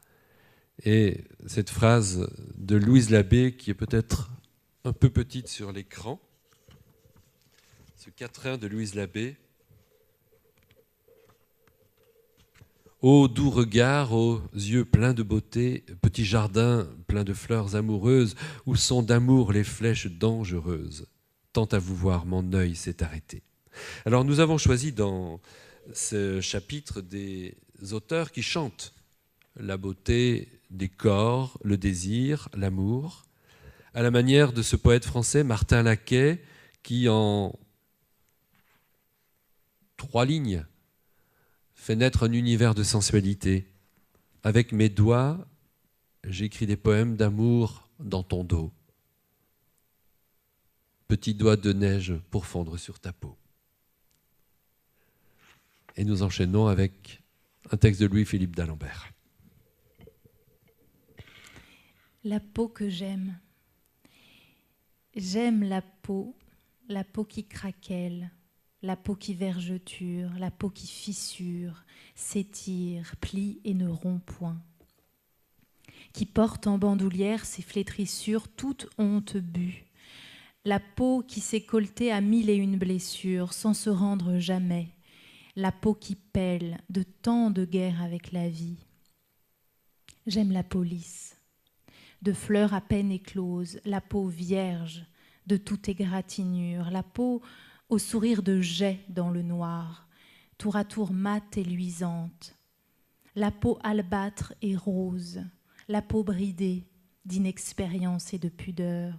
Et cette phrase de Louise Labbé, qui est peut-être un peu petite sur l'écran, ce quatrain de Louise Labbé. Ô doux regard, ô yeux pleins de beauté, petit jardin plein de fleurs amoureuses, où sont d'amour les flèches dangereuses. Tant à vous voir, mon œil s'est arrêté. Alors nous avons choisi dans ce chapitre des auteurs qui chantent la beauté des corps, le désir, l'amour, à la manière de ce poète français Martin Laquet, qui en 3 lignes fait naître un univers de sensualité. Avec mes doigts, j'écris des poèmes d'amour dans ton dos. Petit doigt de neige pour fondre sur ta peau. Et nous enchaînons avec un texte de Louis-Philippe d'Alembert. La peau que j'aime. J'aime la peau qui craquelle, la peau qui vergeture, la peau qui fissure, s'étire, plie et ne rompt point, qui porte en bandoulière ses flétrissures, toute honte bue, la peau qui s'est colletée à 1001 blessures sans se rendre jamais, la peau qui pèle de tant de guerres avec la vie. J'aime la peau lisse, de fleurs à peine écloses, la peau vierge de toute égratignure, la peau au sourire de jet dans le noir, tour à tour mate et luisante, la peau albâtre et rose, la peau bridée d'inexpérience et de pudeur,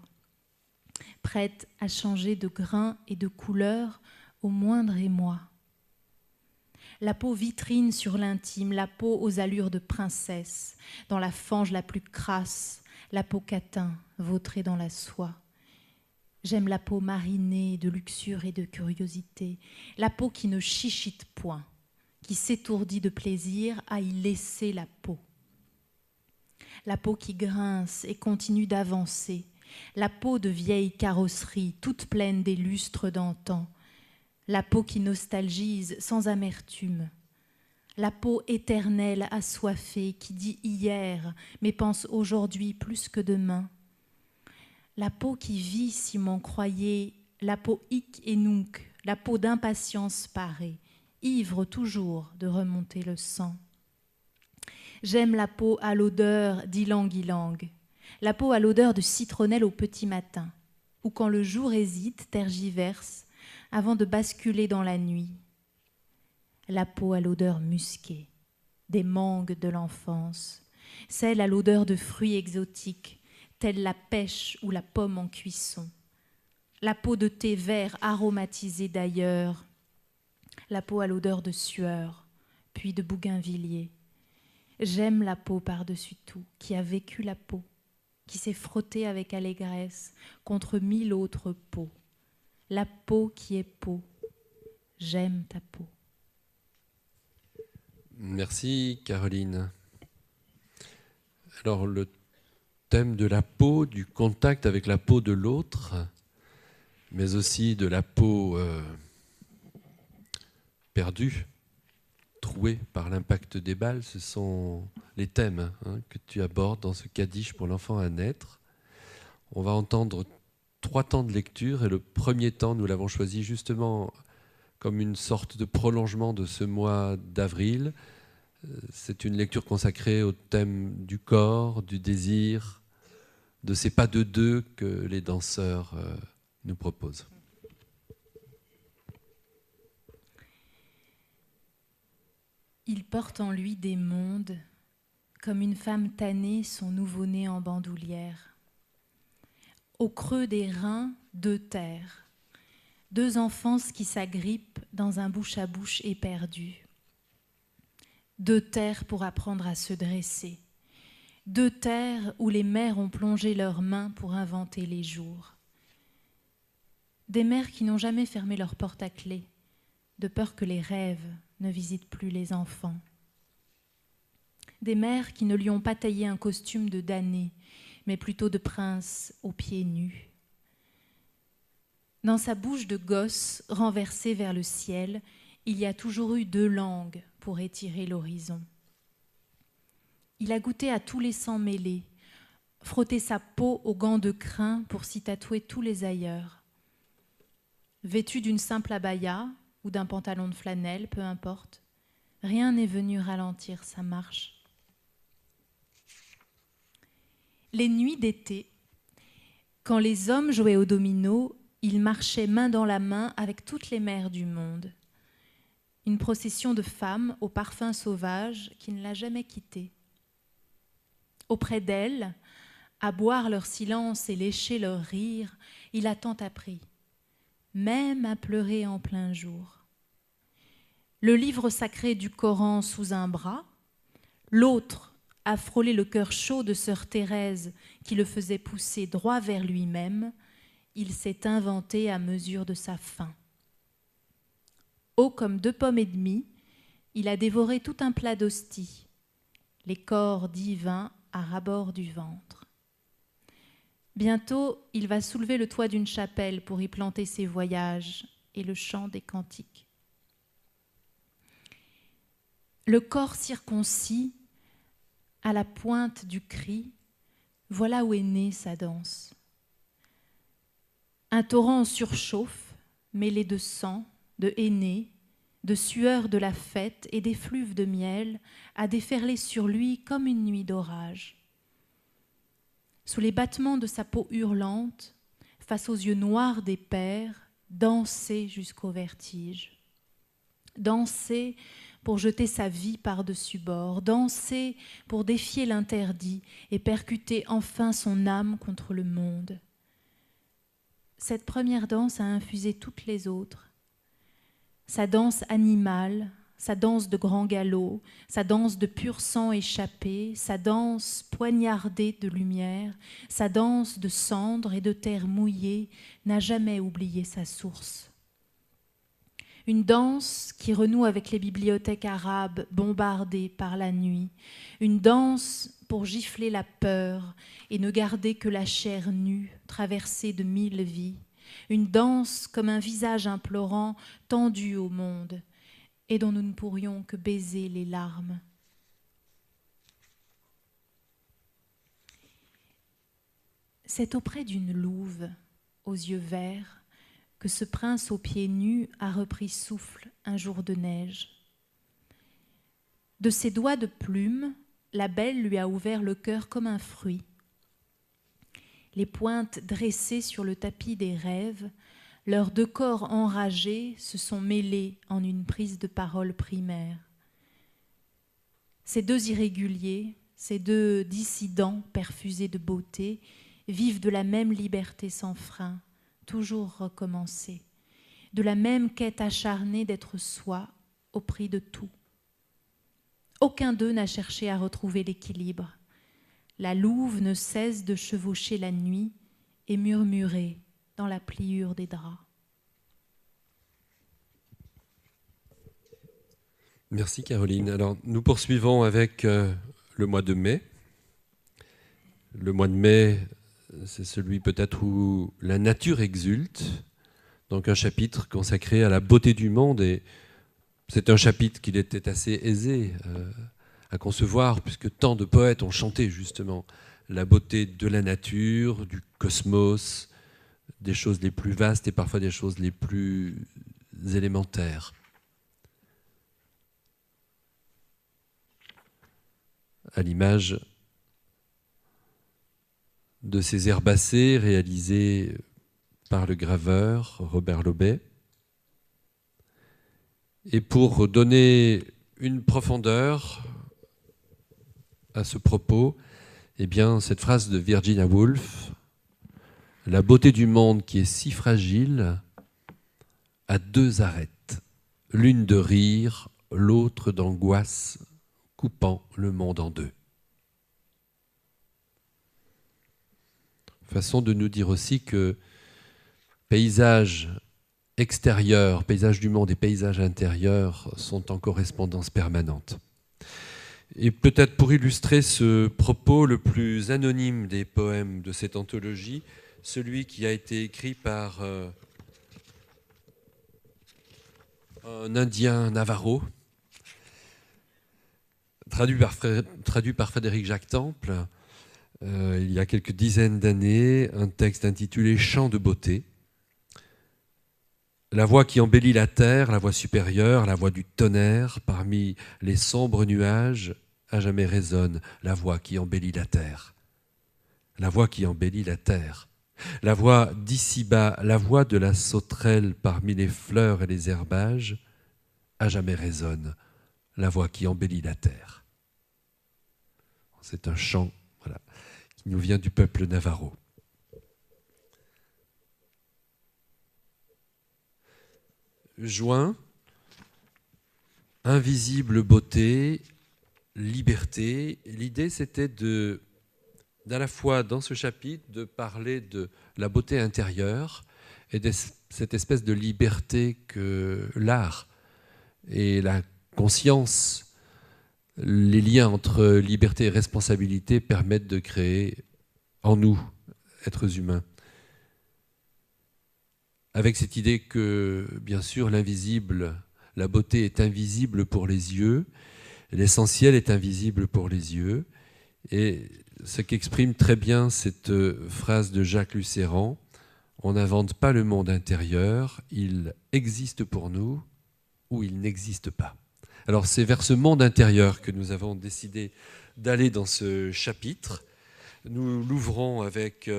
prête à changer de grain et de couleur au moindre émoi. La peau vitrine sur l'intime, la peau aux allures de princesse, dans la fange la plus crasse, la peau catin, vautrée dans la soie. J'aime la peau marinée de luxure et de curiosité, la peau qui ne chichite point, qui s'étourdit de plaisir à y laisser la peau. La peau qui grince et continue d'avancer, la peau de vieille carrosserie, toute pleine des lustres d'antan, la peau qui nostalgise sans amertume, la peau éternelle assoiffée qui dit hier mais pense aujourd'hui plus que demain, la peau qui vit si m'en croyez, la peau hic et nunc, la peau d'impatience parée, ivre toujours de remonter le sang. J'aime la peau à l'odeur d'ylang-ylang, la peau à l'odeur de citronnelle au petit matin, ou quand le jour hésite, tergiverse, avant de basculer dans la nuit. La peau à l'odeur musquée, des mangues de l'enfance, celle à l'odeur de fruits exotiques, telle la pêche ou la pomme en cuisson. La peau de thé vert aromatisé d'ailleurs, la peau à l'odeur de sueur, puis de bougainvilliers. J'aime la peau par-dessus tout, qui a vécu la peau, qui s'est frottée avec allégresse contre 1000 autres peaux. La peau qui est peau, j'aime ta peau. Merci Caroline. Alors le thème de la peau, du contact avec la peau de l'autre, mais aussi de la peau perdue, trouée par l'impact des balles, ce sont les thèmes que tu abordes dans ce Kaddish pour l'enfant à naître. On va entendre 3 temps de lecture et le premier temps, nous l'avons choisi justement comme une sorte de prolongement de ce mois d'avril. C'est une lecture consacrée au thème du corps, du désir, de ces pas de deux que les danseurs nous proposent. Il porte en lui des mondes, comme une femme tannée son nouveau-né en bandoulière. Au creux des reins, 2 terres, 2 enfances qui s'agrippent dans un bouche à bouche éperdu. 2 terres pour apprendre à se dresser. 2 terres où les mères ont plongé leurs mains pour inventer les jours. Des mères qui n'ont jamais fermé leur porte à clé, de peur que les rêves ne visitent plus les enfants. Des mères qui ne lui ont pas taillé un costume de damné, mais plutôt de prince aux pieds nus. Dans sa bouche de gosse renversée vers le ciel, il y a toujours eu 2 langues pour étirer l'horizon. Il a goûté à tous les sangs mêlés, frotté sa peau aux gants de crin pour s'y tatouer tous les ailleurs. Vêtu d'une simple abaya ou d'un pantalon de flanelle, peu importe, rien n'est venu ralentir sa marche. Les nuits d'été, quand les hommes jouaient au domino, il marchait main dans la main avec toutes les mères du monde. Une procession de femmes au parfum sauvage qui ne l'a jamais quitté. Auprès d'elles, à boire leur silence et lécher leur rire, il a tant appris, même à pleurer en plein jour. Le livre sacré du Coran sous un bras, l'autre a frôlé le cœur chaud de sœur Thérèse qui le faisait pousser droit vers lui-même, il s'est inventé à mesure de sa faim. Haut comme 2 pommes et demie, il a dévoré tout un plat d'hosties, les corps divins à ras-bord du ventre. Bientôt, il va soulever le toit d'une chapelle pour y planter ses voyages et le chant des cantiques. Le corps circoncis, à la pointe du cri, voilà où est née sa danse. Un torrent surchauffe, mêlé de sang, de henné, de sueur de la fête et d'effluves de miel, a déferlé sur lui comme une nuit d'orage. Sous les battements de sa peau hurlante, face aux yeux noirs des pères, danser jusqu'au vertige. Danser pour jeter sa vie par-dessus bord, danser pour défier l'interdit et percuter enfin son âme contre le monde. Cette première danse a infusé toutes les autres. Sa danse animale, sa danse de grand galop, sa danse de pur sang échappé, sa danse poignardée de lumière, sa danse de cendres et de terre mouillée n'a jamais oublié sa source. Une danse qui renoue avec les bibliothèques arabes bombardées par la nuit, une danse pour gifler la peur et ne garder que la chair nue, traversée de 1000 vies, une danse comme un visage implorant tendu au monde et dont nous ne pourrions que baiser les larmes. C'est auprès d'une louve aux yeux verts que ce prince aux pieds nus a repris souffle un jour de neige. De ses doigts de plume, la belle lui a ouvert le cœur comme un fruit. Les pointes dressées sur le tapis des rêves, leurs deux corps enragés se sont mêlés en une prise de parole primaire. Ces deux irréguliers, ces deux dissidents perfusés de beauté, vivent de la même liberté sans frein, toujours recommencer, de la même quête acharnée d'être soi au prix de tout. Aucun d'eux n'a cherché à retrouver l'équilibre. La louve ne cesse de chevaucher la nuit et murmurer dans la pliure des draps. Merci Caroline. Alors nous poursuivons avec le mois de mai. Le mois de mai, c'est celui peut-être où la nature exulte, donc un chapitre consacré à la beauté du monde, et c'est un chapitre qu'il était assez aisé à concevoir, puisque tant de poètes ont chanté justement la beauté de la nature, du cosmos, des choses les plus vastes et parfois des choses les plus élémentaires. À l'image de ces herbacées réalisées par le graveur Robert Lobet. Et pour donner une profondeur à ce propos, eh bien, cette phrase de Virginia Woolf, « La beauté du monde qui est si fragile a deux arêtes, l'une de rire, l'autre d'angoisse, coupant le monde en deux. » Façon de nous dire aussi que paysages extérieurs, paysages du monde et paysages intérieurs sont en correspondance permanente. Et peut-être pour illustrer ce propos le plus anonyme des poèmes de cette anthologie, celui qui a été écrit par un Indien Navarro, traduit par Frédéric Jacques Temple, il y a quelques dizaines d'années, un texte intitulé « Chant de beauté ». La voix qui embellit la terre, la voix supérieure, la voix du tonnerre, parmi les sombres nuages, à jamais résonne la voix qui embellit la terre. La voix qui embellit la terre. La voix d'ici-bas, la voix de la sauterelle parmi les fleurs et les herbages, à jamais résonne la voix qui embellit la terre. C'est un chant, voilà, qui nous vient du peuple navarro. Juin, invisible beauté, liberté. L'idée, c'était d'à la fois dans ce chapitre de parler de la beauté intérieure et de cette espèce de liberté que l'art et la conscience, les liens entre liberté et responsabilité permettent de créer en nous êtres humains. Avec cette idée que, bien sûr, l'invisible, la beauté est invisible pour les yeux, l'essentiel est invisible pour les yeux. Et ce qu'exprime très bien cette phrase de Jacques Lucéran, on n'invente pas le monde intérieur, il existe pour nous ou il n'existe pas. Alors c'est vers ce monde intérieur que nous avons décidé d'aller dans ce chapitre. Nous l'ouvrons avec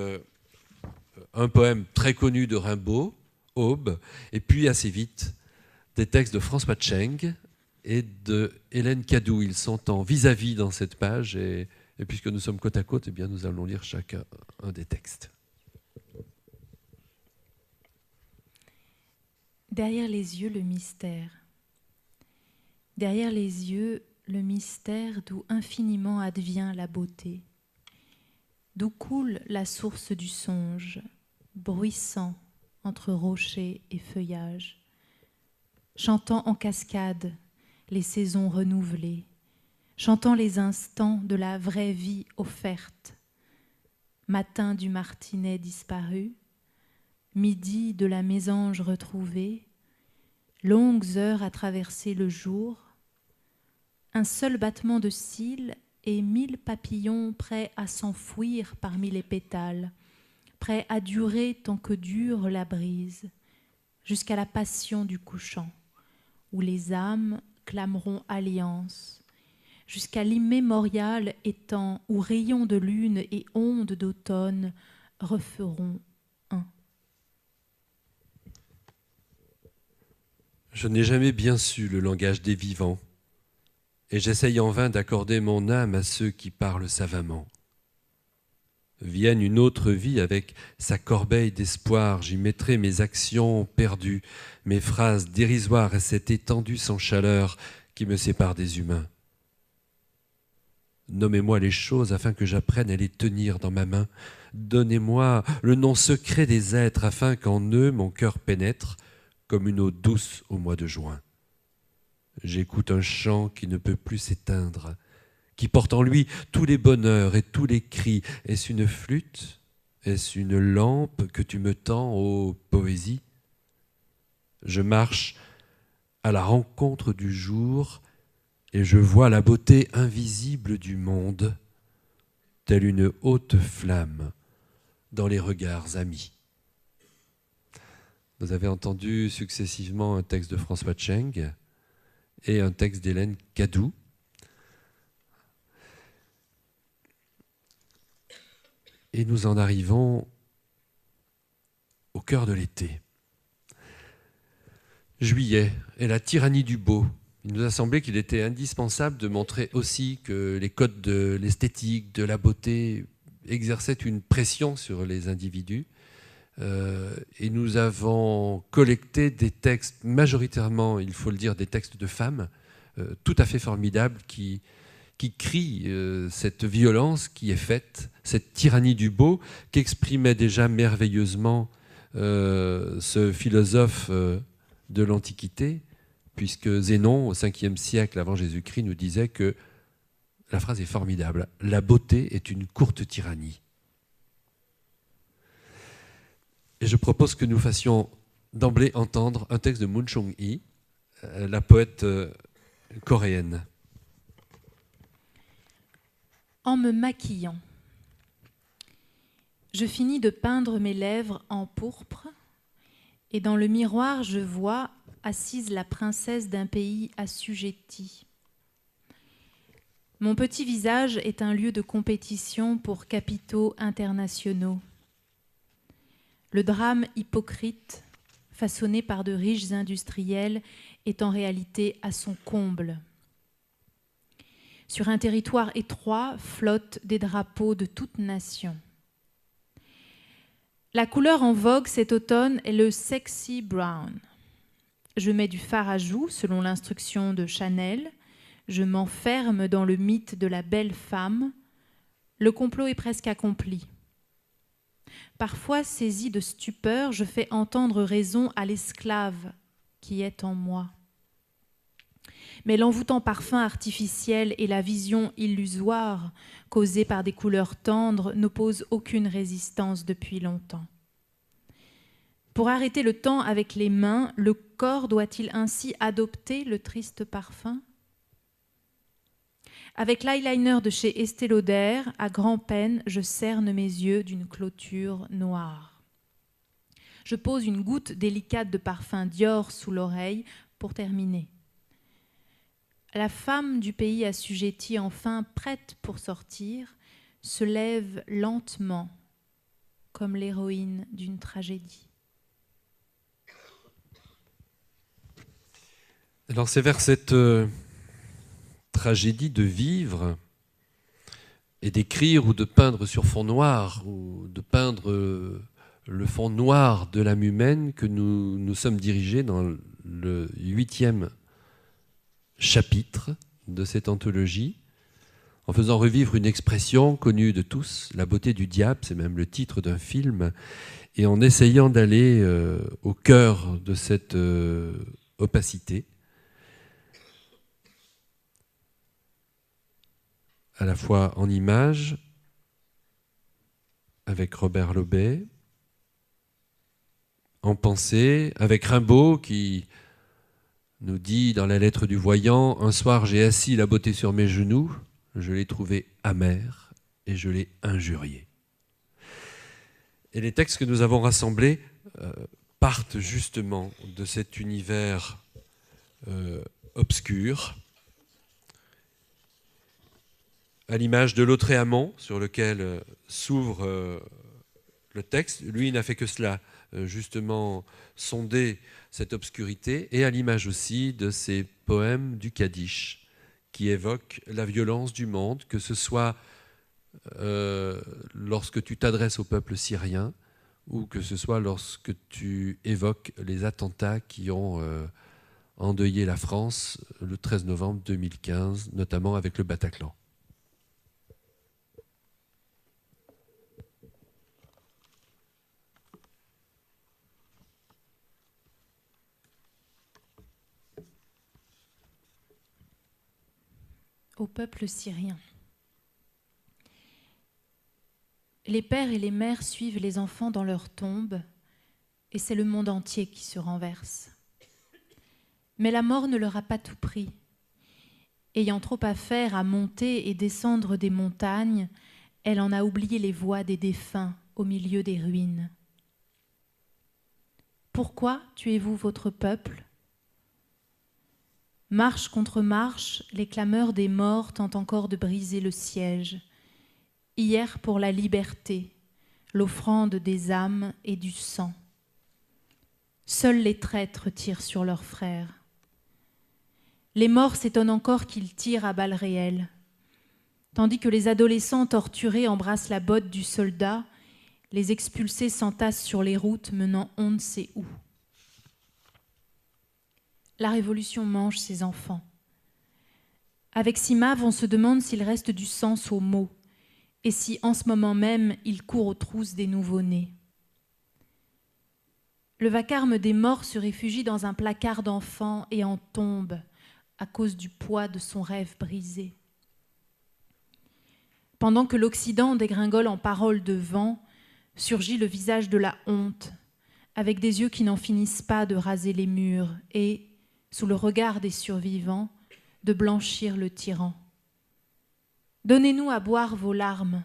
un poème très connu de Rimbaud, Aube, et puis assez vite des textes de François Tcheng et de Hélène Cadou. Ils sont en vis-à-vis dans cette page et puisque nous sommes côte à côte, eh bien nous allons lire chacun un des textes. Derrière les yeux, le mystère. Derrière les yeux, le mystère d'où infiniment advient la beauté, d'où coule la source du songe, bruissant entre rochers et feuillages, chantant en cascade les saisons renouvelées, chantant les instants de la vraie vie offerte, matin du martinet disparu, midi de la mésange retrouvée, longues heures à traverser le jour, un seul battement de cils et 1000 papillons prêts à s'enfouir parmi les pétales, prêts à durer tant que dure la brise, jusqu'à la passion du couchant, où les âmes clameront alliance, jusqu'à l'immémorial étang où rayons de lune et ondes d'automne referont un. Je n'ai jamais bien su le langage des vivants, et j'essaye en vain d'accorder mon âme à ceux qui parlent savamment. Vienne une autre vie avec sa corbeille d'espoir, j'y mettrai mes actions perdues, mes phrases dérisoires et cette étendue sans chaleur qui me sépare des humains. Nommez-moi les choses afin que j'apprenne à les tenir dans ma main. Donnez-moi le nom secret des êtres afin qu'en eux mon cœur pénètre comme une eau douce au mois de juin. J'écoute un chant qui ne peut plus s'éteindre, qui porte en lui tous les bonheurs et tous les cris. Est-ce une flûte? Est-ce une lampe que tu me tends, ô poésie? Je marche à la rencontre du jour et je vois la beauté invisible du monde, telle une haute flamme dans les regards amis. Vous avez entendu successivement un texte de François Tcheng et un texte d'Hélène Cadou. Et nous en arrivons au cœur de l'été. Juillet et la tyrannie du beau. Il nous a semblé qu'il était indispensable de montrer aussi que les codes de l'esthétique, de la beauté exerçaient une pression sur les individus. Et nous avons collecté des textes, majoritairement, il faut le dire, des textes de femmes, tout à fait formidables, qui crient cette violence qui est faite, cette tyrannie du beau, qu'exprimait déjà merveilleusement ce philosophe de l'Antiquité, puisque Zénon, au 5e siècle avant Jésus-Christ, nous disait que, la phrase est formidable, « La beauté est une courte tyrannie ». Et je propose que nous fassions d'emblée entendre un texte de Moon Chung-hee, la poète coréenne. En me maquillant, je finis de peindre mes lèvres en pourpre et dans le miroir je vois assise la princesse d'un pays assujetti. Mon petit visage est un lieu de compétition pour capitaux internationaux. Le drame hypocrite, façonné par de riches industriels, est en réalité à son comble. Sur un territoire étroit flottent des drapeaux de toutes nations. La couleur en vogue cet automne est le sexy brown. Je mets du fard à joues selon l'instruction de Chanel. Je m'enferme dans le mythe de la belle femme. Le complot est presque accompli. Parfois, saisi de stupeur, je fais entendre raison à l'esclave qui est en moi. Mais l'envoûtant parfum artificiel et la vision illusoire causée par des couleurs tendres n'opposent aucune résistance depuis longtemps. Pour arrêter le temps avec les mains, le corps doit-il ainsi adopter le triste parfum ? Avec l'eyeliner de chez Estée Lauder, à grand-peine, je cerne mes yeux d'une clôture noire. Je pose une goutte délicate de parfum Dior sous l'oreille pour terminer. La femme du pays assujettie, enfin prête pour sortir, se lève lentement, comme l'héroïne d'une tragédie. Alors c'est vers cette tragédie de vivre et d'écrire ou de peindre sur fond noir ou de peindre le fond noir de l'âme humaine que nous nous sommes dirigés dans le 8e chapitre de cette anthologie, en faisant revivre une expression connue de tous, la beauté du diable, c'est même le titre d'un film, et en essayant d'aller au cœur de cette opacité, à la fois en images, avec Robert Lobet, en pensée, avec Rimbaud qui nous dit dans la lettre du voyant « Un soir j'ai assis la beauté sur mes genoux, je l'ai trouvée amère et je l'ai injuriée ». Et les textes que nous avons rassemblés partent justement de cet univers obscur, à l'image de Lautréamont, sur lequel s'ouvre le texte. Lui n'a fait que cela, justement sonder cette obscurité, et à l'image aussi de ces poèmes du Kaddish, qui évoquent la violence du monde, que ce soit lorsque tu t'adresses au peuple syrien, ou que ce soit lorsque tu évoques les attentats qui ont endeuillé la France le 13 novembre 2015, notamment avec le Bataclan. Au peuple syrien. Les pères et les mères suivent les enfants dans leur tombe, et c'est le monde entier qui se renverse. Mais la mort ne leur a pas tout pris. Ayant trop à faire à monter et descendre des montagnes, elle en a oublié les voix des défunts au milieu des ruines. Pourquoi tuez-vous votre peuple ? Marche contre marche, les clameurs des morts tentent encore de briser le siège. Hier pour la liberté, l'offrande des âmes et du sang. Seuls les traîtres tirent sur leurs frères. Les morts s'étonnent encore qu'ils tirent à balles réelles. Tandis que les adolescents torturés embrassent la botte du soldat, les expulsés s'entassent sur les routes menant on ne sait où. La révolution mange ses enfants. Avec Simave, on se demande s'il reste du sens aux mots et si, en ce moment même, il court aux trousses des nouveau-nés. Le vacarme des morts se réfugie dans un placard d'enfant et en tombe à cause du poids de son rêve brisé. Pendant que l'Occident dégringole en paroles de vent, surgit le visage de la honte, avec des yeux qui n'en finissent pas de raser les murs et, sous le regard des survivants, de blanchir le tyran. Donnez-nous à boire vos larmes.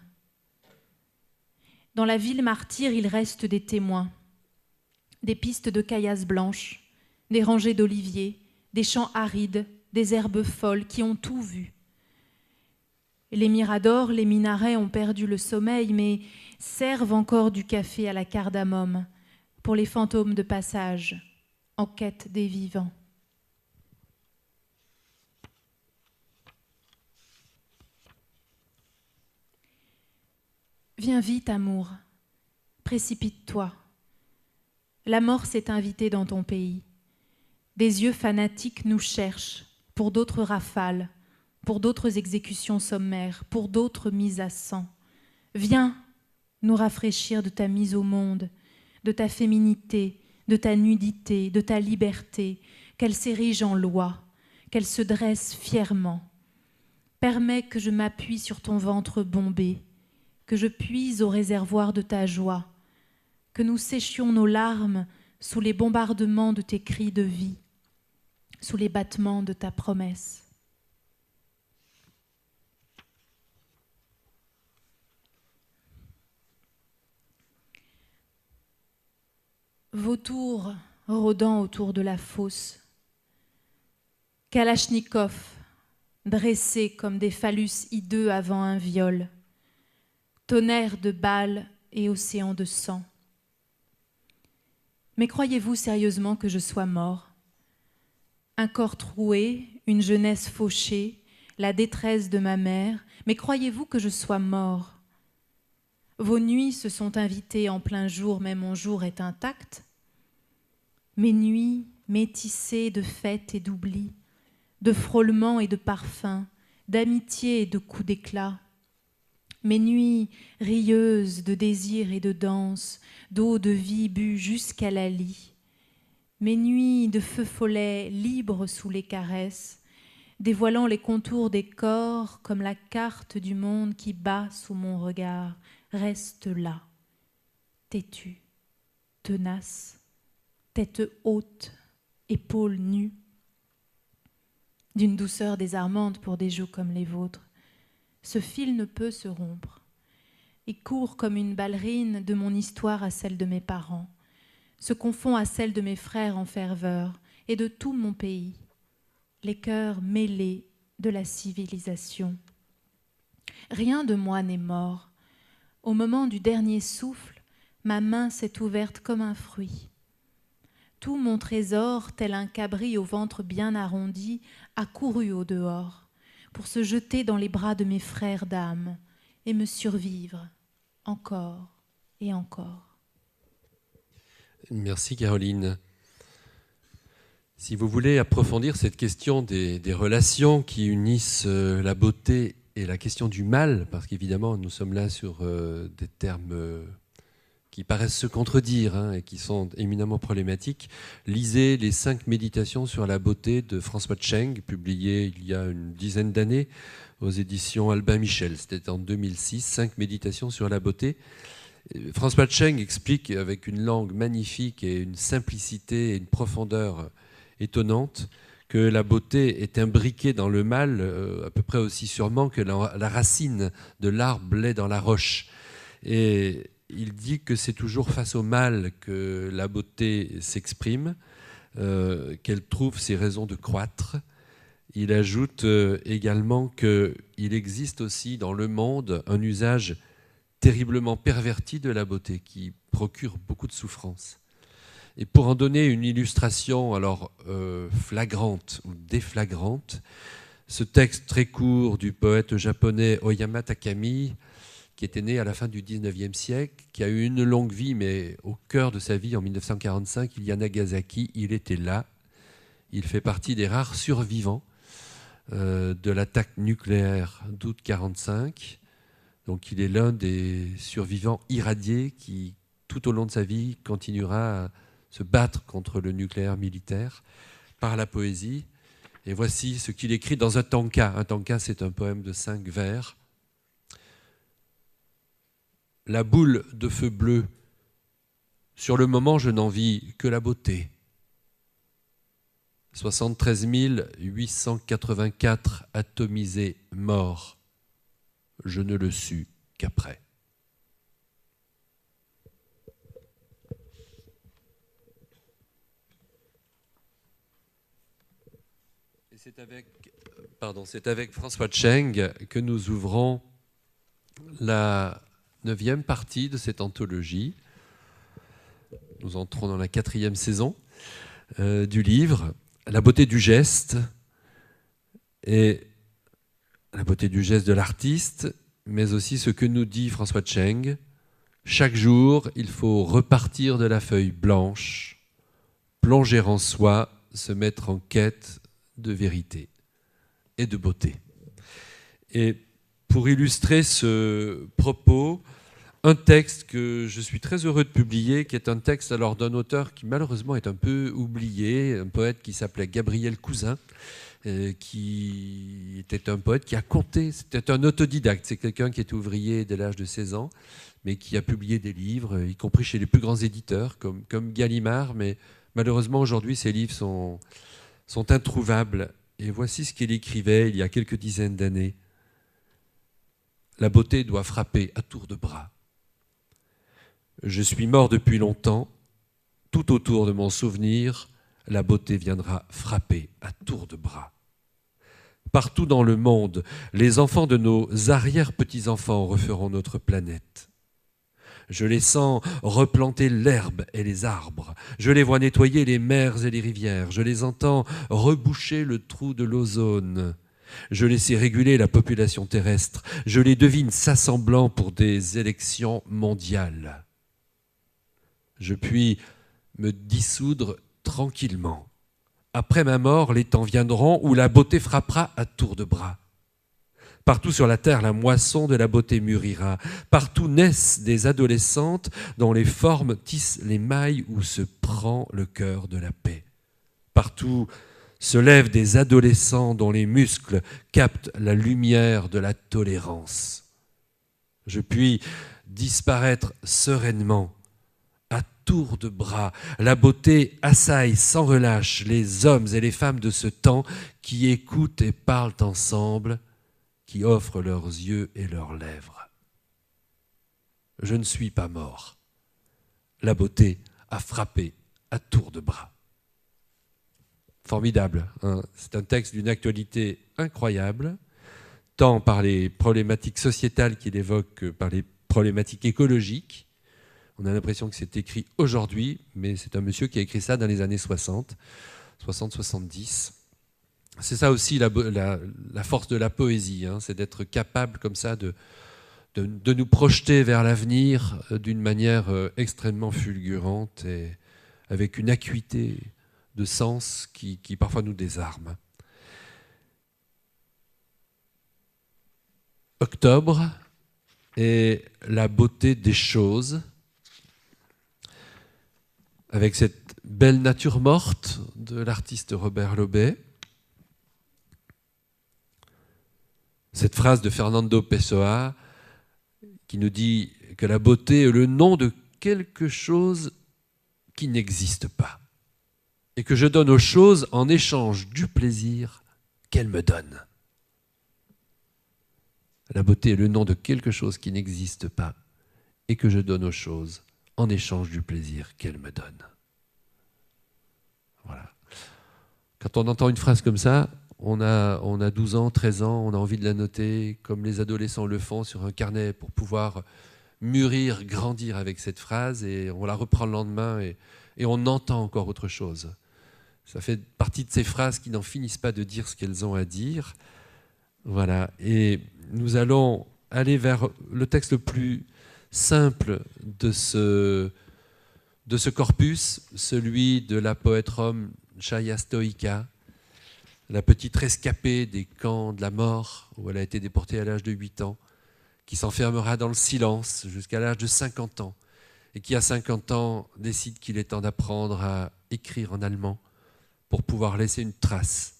Dans la ville martyre, il reste des témoins, des pistes de caillasses blanches, des rangées d'oliviers, des champs arides, des herbes folles qui ont tout vu. Les miradors, les minarets ont perdu le sommeil, mais servent encore du café à la cardamome pour les fantômes de passage, en quête des vivants. Viens vite, amour, précipite-toi. La mort s'est invitée dans ton pays. Des yeux fanatiques nous cherchent pour d'autres rafales, pour d'autres exécutions sommaires, pour d'autres mises à sang. Viens nous rafraîchir de ta mise au monde, de ta féminité, de ta nudité, de ta liberté, qu'elle s'érige en loi, qu'elle se dresse fièrement. Permets que je m'appuie sur ton ventre bombé, que je puise au réservoir de ta joie, que nous séchions nos larmes sous les bombardements de tes cris de vie, sous les battements de ta promesse. Vautours rôdant autour de la fosse, Kalachnikov dressés comme des phallus hideux avant un viol, tonnerre de balles et océan de sang. Mais croyez-vous sérieusement que je sois mort? Un corps troué, une jeunesse fauchée, la détresse de ma mère, mais croyez-vous que je sois mort? Vos nuits se sont invitées en plein jour, mais mon jour est intact. Mes nuits métissées de fêtes et d'oubli, de frôlements et de parfums, d'amitié et de coups d'éclat. Mes nuits rieuses de désir et de danse, d'eau de vie bue jusqu'à la lie. Mes nuits de feu follet libres sous les caresses, dévoilant les contours des corps comme la carte du monde qui bat sous mon regard, reste là, têtu, tenace, tête haute, épaules nues, d'une douceur désarmante pour des joues comme les vôtres. Ce fil ne peut se rompre. Il court comme une ballerine de mon histoire à celle de mes parents, se confond à celle de mes frères en ferveur et de tout mon pays, les cœurs mêlés de la civilisation. Rien de moi n'est mort. Au moment du dernier souffle, ma main s'est ouverte comme un fruit. Tout mon trésor, tel un cabri au ventre bien arrondi, a couru au dehors pour se jeter dans les bras de mes frères d'âme et me survivre encore et encore. Merci Caroline. Si vous voulez approfondir cette question des relations qui unissent la beauté et la question du mal, parce qu'évidemment nous sommes là sur des termes qui paraissent se contredire et qui sont éminemment problématiques, lisez les 5 méditations sur la beauté de François Tcheng, publiées il y a une dizaine d'années aux éditions Albin Michel. C'était en 2006, 5 méditations sur la beauté. François Tcheng explique avec une langue magnifique et une simplicité et une profondeur étonnante que la beauté est imbriquée dans le mal à peu près aussi sûrement que la racine de l'arbre l'est dans la roche. Et il dit que c'est toujours face au mal que la beauté s'exprime, qu'elle trouve ses raisons de croître. Il ajoute également qu'il existe aussi dans le monde un usage terriblement perverti de la beauté qui procure beaucoup de souffrance. Et pour en donner une illustration alors flagrante ou déflagrante, ce texte très court du poète japonais Oyama Takami, qui était né à la fin du 19e siècle, qui a eu une longue vie, mais au cœur de sa vie, en 1945, il y a Nagasaki, il était là. Il fait partie des rares survivants de l'attaque nucléaire d'août 1945. Donc il est l'un des survivants irradiés qui, tout au long de sa vie, continuera à se battre contre le nucléaire militaire par la poésie. Et voici ce qu'il écrit dans un tanka. Un tanka, c'est un poème de 5 vers. La boule de feu bleu, sur le moment je n'en vis que la beauté. 73 884 atomisés morts, je ne le sus qu'après. Et c'est avec François Tcheng que nous ouvrons la 9e partie de cette anthologie. Nous entrons dans la 4e saison du livre, La beauté du geste, et la beauté du geste de l'artiste, mais aussi ce que nous dit François Tcheng. Chaque jour, il faut repartir de la feuille blanche, plonger en soi, se mettre en quête de vérité et de beauté. Et pour illustrer ce propos, un texte que je suis très heureux de publier, qui est un texte alors d'un auteur qui malheureusement est un peu oublié, un poète qui s'appelait Gabriel Cousin, qui était un poète qui a conté, c'était un autodidacte, c'est quelqu'un qui était ouvrier dès l'âge de 16 ans, mais qui a publié des livres, y compris chez les plus grands éditeurs, comme Gallimard, mais malheureusement aujourd'hui ces livres sont introuvables. Et voici ce qu'il écrivait il y a quelques dizaines d'années. La beauté doit frapper à tour de bras. Je suis mort depuis longtemps, tout autour de mon souvenir, la beauté viendra frapper à tour de bras. Partout dans le monde, les enfants de nos arrière-petits-enfants referont notre planète. Je les sens replanter l'herbe et les arbres. Je les vois nettoyer les mers et les rivières. Je les entends reboucher le trou de l'ozone. Je les sais réguler la population terrestre. Je les devine s'assemblant pour des élections mondiales. Je puis me dissoudre tranquillement. Après ma mort, les temps viendront où la beauté frappera à tour de bras. Partout sur la terre, la moisson de la beauté mûrira. Partout naissent des adolescentes dont les formes tissent les mailles où se prend le cœur de la paix. Partout se lèvent des adolescents dont les muscles captent la lumière de la tolérance. Je puis disparaître sereinement, à tour de bras. La beauté assaille sans relâche les hommes et les femmes de ce temps qui écoutent et parlent ensemble, qui offrent leurs yeux et leurs lèvres. Je ne suis pas mort. La beauté a frappé à tour de bras. Formidable, hein. C'est un texte d'une actualité incroyable, tant par les problématiques sociétales qu'il évoque que par les problématiques écologiques. On a l'impression que c'est écrit aujourd'hui, mais c'est un monsieur qui a écrit ça dans les années 60, 70. C'est ça aussi la force de la poésie, hein, c'est d'être capable comme ça de nous projeter vers l'avenir d'une manière extrêmement fulgurante et avec une acuité de sens qui parfois nous désarme. Octobre et la beauté des choses, avec cette belle nature morte de l'artiste Robert Lobet. Cette phrase de Fernando Pessoa qui nous dit que la beauté est le nom de quelque chose qui n'existe pas et que je donne aux choses en échange du plaisir qu'elles me donnent. La beauté est le nom de quelque chose qui n'existe pas et que je donne aux choses en échange du plaisir qu'elles me donnent. Voilà. Quand on entend une phrase comme ça, on a 12 ans, 13 ans, on a envie de la noter comme les adolescents le font sur un carnet pour pouvoir mûrir, grandir avec cette phrase, et on la reprend le lendemain et on entend encore autre chose. Ça fait partie de ces phrases qui n'en finissent pas de dire ce qu'elles ont à dire. Voilà. Et nous allons aller vers le texte le plus simple de ce corpus, celui de la poète rome Chaia Stoica, la petite rescapée des camps de la mort, où elle a été déportée à l'âge de 8 ans, qui s'enfermera dans le silence jusqu'à l'âge de 50 ans, et qui à 50 ans décide qu'il est temps d'apprendre à écrire en allemand pour pouvoir laisser une trace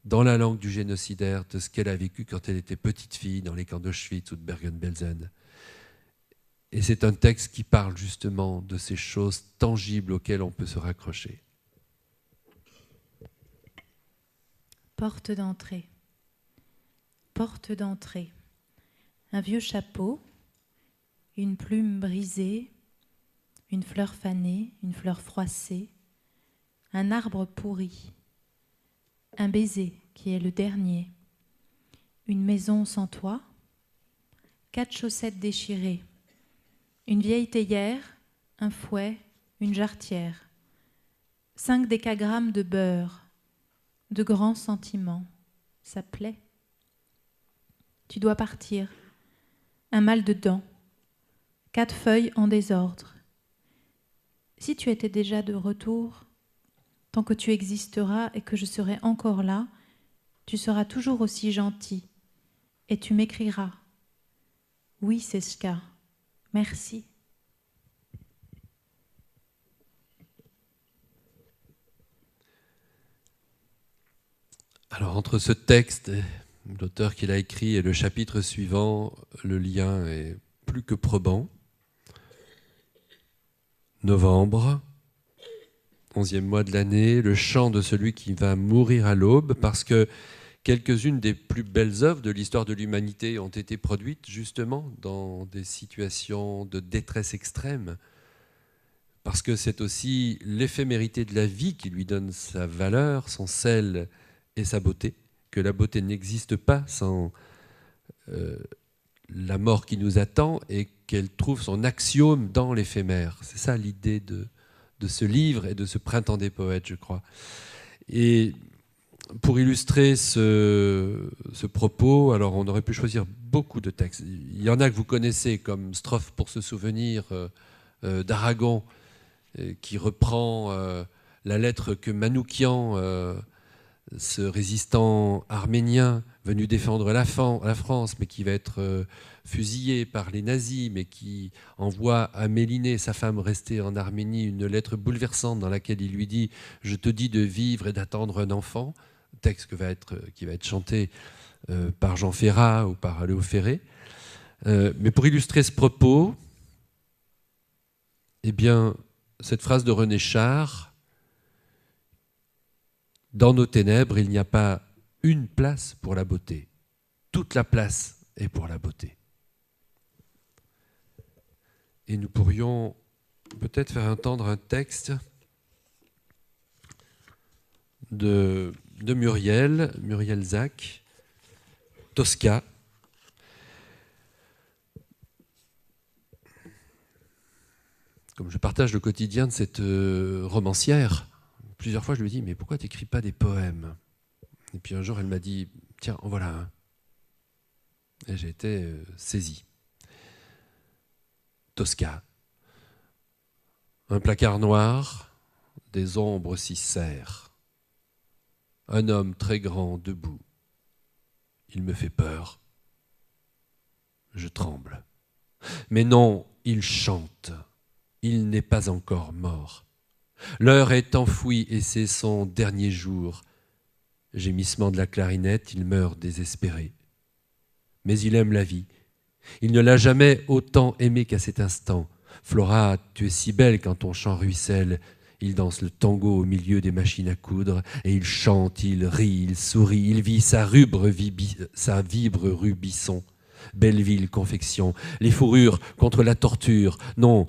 dans la langue du génocidaire de ce qu'elle a vécu quand elle était petite fille dans les camps d'Auschwitz ou de Bergen-Belsen. Et c'est un texte qui parle justement de ces choses tangibles auxquelles on peut se raccrocher. Porte d'entrée. Porte d'entrée. Un vieux chapeau, une plume brisée, une fleur fanée, une fleur froissée, un arbre pourri, un baiser qui est le dernier, une maison sans toit, 4 chaussettes déchirées, une vieille théière, un fouet, une jarretière, 5 décagrammes de beurre, de grands sentiments, ça plaît. Tu dois partir, un mal de dents, 4 feuilles en désordre. Si tu étais déjà de retour, tant que tu existeras et que je serai encore là, tu seras toujours aussi gentil et tu m'écriras. Oui, Sechka, Merci. Alors, entre ce texte, l'auteur qui l'a écrit, et le chapitre suivant, le lien est plus que probant. Novembre, 11e mois de l'année, le chant de celui qui va mourir à l'aube, parce que quelques-unes des plus belles œuvres de l'histoire de l'humanité ont été produites justement dans des situations de détresse extrême, parce que c'est aussi l'éphémérité de la vie qui lui donne sa valeur, son sel et sa beauté, que la beauté n'existe pas sans la mort qui nous attend et qu'elle trouve son axiome dans l'éphémère. C'est ça l'idée de ce livre et de ce printemps des poètes, je crois. Et pour illustrer ce propos, alors on aurait pu choisir beaucoup de textes. Il y en a que vous connaissez, comme Strophe pour se souvenir d'Aragon, qui reprend la lettre que Manoukian, ce résistant arménien venu défendre la France, mais qui va être fusillé par les nazis, mais qui envoie à Mélinée, sa femme restée en Arménie, une lettre bouleversante dans laquelle il lui dit « Je te dis de vivre et d'attendre un enfant », texte qui va être chanté par Jean Ferrat ou par Léo Ferré. Mais pour illustrer ce propos, eh bien, cette phrase de René Char, « Dans nos ténèbres, il n'y a pas une place pour la beauté. Toute la place est pour la beauté. » Et nous pourrions peut-être faire entendre un texte de Muriel Zac, Tosca. Comme je partage le quotidien de cette romancière, plusieurs fois je lui dis « Mais pourquoi tu n'écris pas des poèmes ?» Et puis un jour elle m'a dit « Tiens, en voilà un. » Et j'ai été saisi. Tosca. Un placard noir, des ombres s'y serrent. Un homme très grand debout. Il me fait peur. Je tremble. Mais non, il chante. Il n'est pas encore mort. L'heure est enfouie et c'est son dernier jour. Gémissement de la clarinette, il meurt désespéré. Mais il aime la vie. Il ne l'a jamais autant aimée qu'à cet instant. Flora, tu es si belle quand ton chant ruisselle. Il danse le tango au milieu des machines à coudre, et il chante, il rit, il sourit, il vit sa vibre rue Bisson. Belleville, confection, les fourrures contre la torture. Non,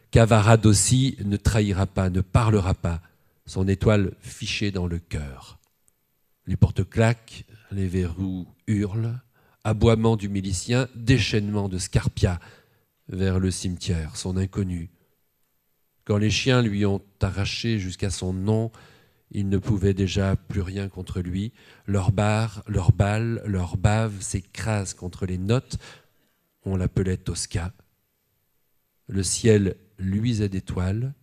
Cavaradossi ne trahira pas, ne parlera pas. Son étoile fichée dans le cœur. Les portes claquent, les verrous hurlent, aboiement du milicien, déchaînement de Scarpia vers le cimetière, son inconnu. Quand les chiens lui ont arraché jusqu'à son nom, ils ne pouvaient déjà plus rien contre lui. Leurs balles, leurs baves s'écrasent contre les notes. On l'appelait Tosca. Le ciel luisait d'étoiles.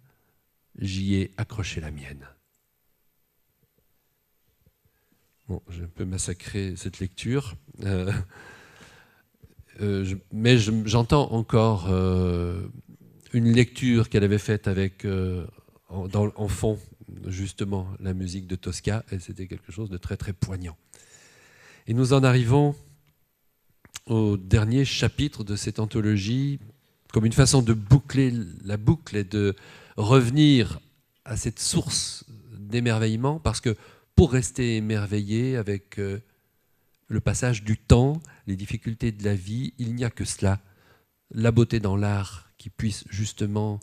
J'y ai accroché la mienne. Bon, j'ai un peu massacré cette lecture. Mais j'entends encore une lecture qu'elle avait faite avec, en fond, justement, la musique de Tosca, et c'était quelque chose de très, très poignant. Et nous en arrivons au dernier chapitre de cette anthologie, comme une façon de boucler la boucle et de revenir à cette source d'émerveillement, parce que pour rester émerveillé avec le passage du temps, les difficultés de la vie, il n'y a que cela, la beauté dans l'art qui puisse justement,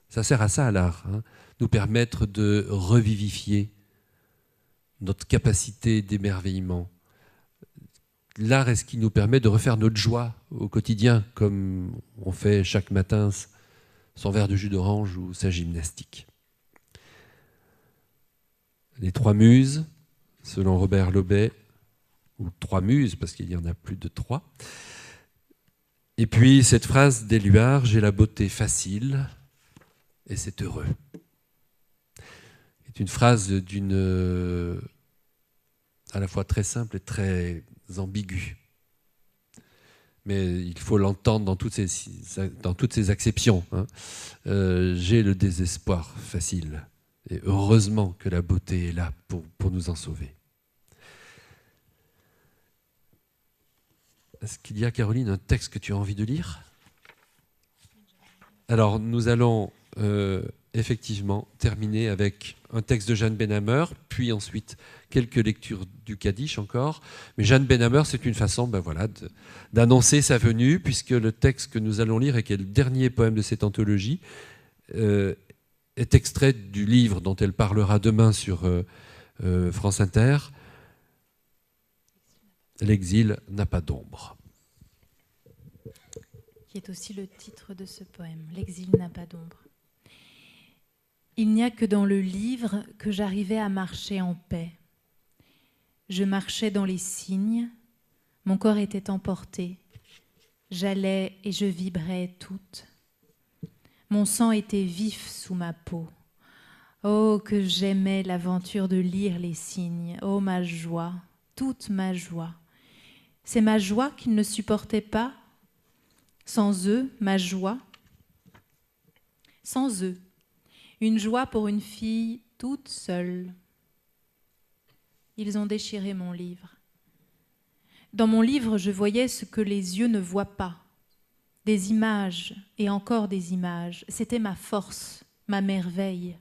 ça sert à ça l'art, hein, nous permettre de revivifier notre capacité d'émerveillement. L'art est ce qui nous permet de refaire notre joie au quotidien, comme on fait chaque matin son verre de jus d'orange ou sa gymnastique. Les trois muses, selon Robert Lobet, ou trois muses, parce qu'il y en a plus de trois. Et puis cette phrase d'Éluard, « J'ai la beauté facile, et c'est heureux ». C'est une phrase à la fois très simple et très ambiguë. mais il faut l'entendre dans toutes ses acceptions. Hein. J'ai le désespoir facile, et heureusement que la beauté est là pour nous en sauver. Est-ce qu'il y a, Caroline, un texte que tu as envie de lire ? Alors, nous allons effectivement terminer avec un texte de Jeanne Benhammer, puis ensuite quelques lectures du Kaddish encore. Mais Jeanne Benhammer, c'est une façon d'annoncer sa venue, puisque le texte que nous allons lire, et qui est le dernier poème de cette anthologie, est extrait du livre dont elle parlera demain sur France Inter, « L'exil n'a pas d'ombre ». Qui est aussi le titre de ce poème, « L'exil n'a pas d'ombre ». Il n'y a que dans le livre que j'arrivais à marcher en paix. Je marchais dans les signes, mon corps était emporté. J'allais et je vibrais toute. Mon sang était vif sous ma peau. Oh, que j'aimais l'aventure de lire les signes. Oh, ma joie, toute ma joie. C'est ma joie qu'ils ne supportaient pas. Sans eux, ma joie. Sans eux, une joie pour une fille toute seule. Ils ont déchiré mon livre. Dans mon livre, je voyais ce que les yeux ne voient pas. Des images et encore des images. C'était ma force, ma merveille.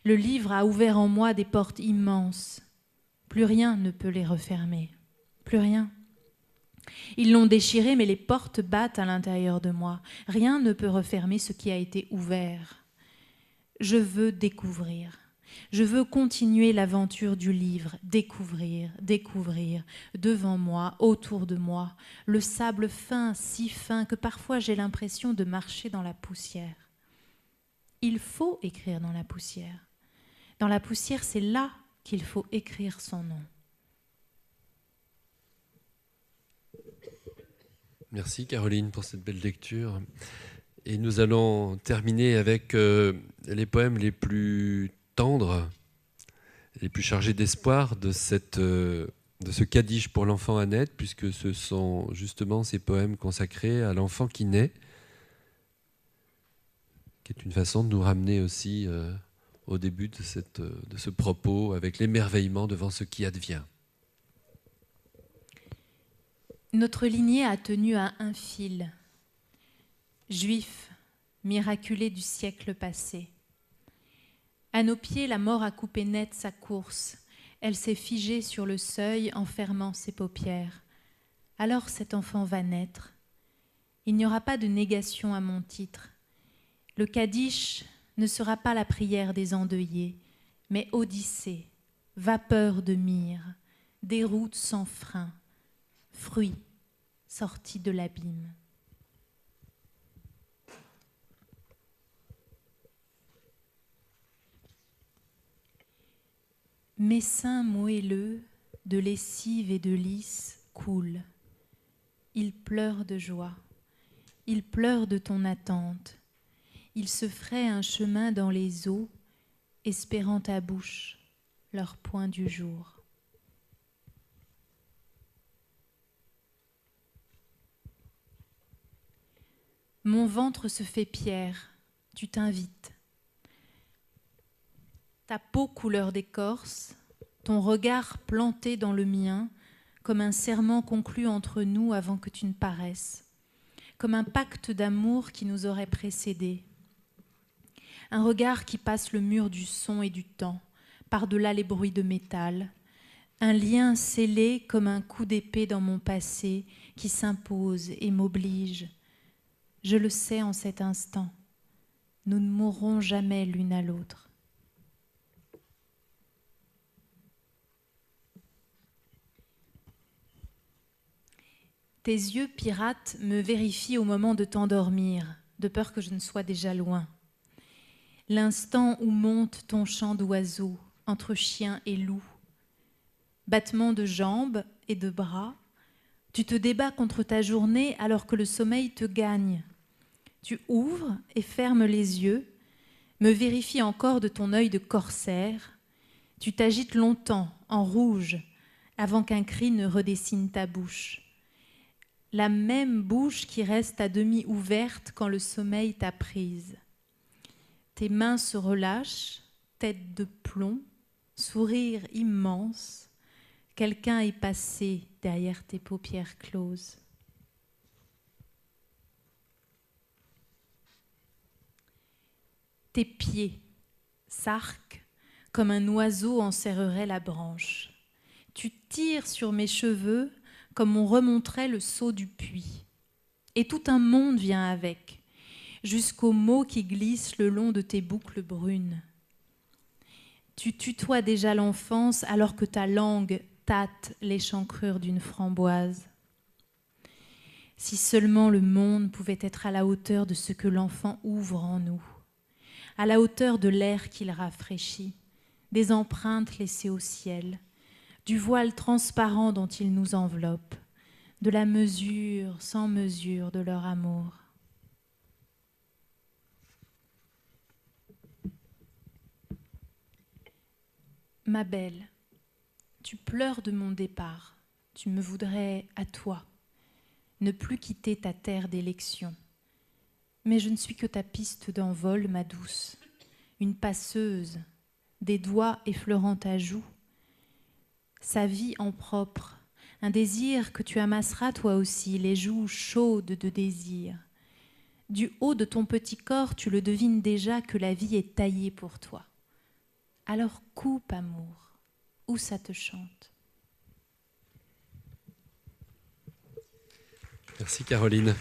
Le livre a ouvert en moi des portes immenses. Plus rien ne peut les refermer. Plus rien. Ils l'ont déchiré, mais les portes battent à l'intérieur de moi. Rien ne peut refermer ce qui a été ouvert. Je veux découvrir. Je veux continuer l'aventure du livre, découvrir, découvrir, devant moi, autour de moi, le sable fin, si fin que parfois j'ai l'impression de marcher dans la poussière. Il faut écrire dans la poussière. Dans la poussière, c'est là qu'il faut écrire son nom. Merci Caroline pour cette belle lecture. Et nous allons terminer avec les poèmes les plus tendres, les plus chargés d'espoir de ce Kaddish pour l'enfant à naître, puisque ce sont justement ces poèmes consacrés à l'enfant qui naît, qui est une façon de nous ramener aussi au début de ce propos, avec l'émerveillement devant ce qui advient. Notre lignée a tenu à un fil. Juif, miraculé du siècle passé. À nos pieds, la mort a coupé net sa course. Elle s'est figée sur le seuil en fermant ses paupières. Alors cet enfant va naître. Il n'y aura pas de négation à mon titre. Le Kaddish ne sera pas la prière des endeuillés, mais odyssée, vapeur de myrrhe, déroute sans frein, fruit sorti de l'abîme. Mes seins moelleux, de lessive et de lys, coulent. Ils pleurent de joie, ils pleurent de ton attente. Ils se fraient un chemin dans les eaux, espérant ta bouche, leur point du jour. Mon ventre se fait pierre, tu t'invites. Ta peau couleur d'écorce, ton regard planté dans le mien, comme un serment conclu entre nous avant que tu ne paraisses, comme un pacte d'amour qui nous aurait précédés. Un regard qui passe le mur du son et du temps, par-delà les bruits de métal, un lien scellé comme un coup d'épée dans mon passé qui s'impose et m'oblige. Je le sais en cet instant, nous ne mourrons jamais l'une à l'autre. Tes yeux pirates me vérifient au moment de t'endormir, de peur que je ne sois déjà loin. L'instant où monte ton chant d'oiseau entre chien et loup. Battement de jambes et de bras, tu te débats contre ta journée alors que le sommeil te gagne. Tu ouvres et fermes les yeux, me vérifies encore de ton œil de corsaire. Tu t'agites longtemps, en rouge, avant qu'un cri ne redessine ta bouche. la même bouche qui reste à demi ouverte quand le sommeil t'a prise. Tes mains se relâchent, tête de plomb, sourire immense. Quelqu'un est passé derrière tes paupières closes. Tes pieds s'arquent comme un oiseau en serrerait la branche. Tu tires sur mes cheveux comme on remonterait le seau du puits. Et tout un monde vient avec, jusqu'aux mots qui glissent le long de tes boucles brunes. Tu tutoies déjà l'enfance alors que ta langue tâte l'échancrure d'une framboise. Si seulement le monde pouvait être à la hauteur de ce que l'enfant ouvre en nous, à la hauteur de l'air qu'il rafraîchit, des empreintes laissées au ciel, du voile transparent dont il nous enveloppe, de la mesure sans mesure de leur amour. Ma belle, tu pleures de mon départ, tu me voudrais à toi, ne plus quitter ta terre d'élection. Mais je ne suis que ta piste d'envol, ma douce, une passeuse, des doigts effleurant ta joue. Sa vie en propre, un désir que tu amasseras toi aussi, les joues chaudes de désir. Du haut de ton petit corps, tu le devines déjà que la vie est taillée pour toi. Alors coupe, amour, où ça te chante. Merci Caroline.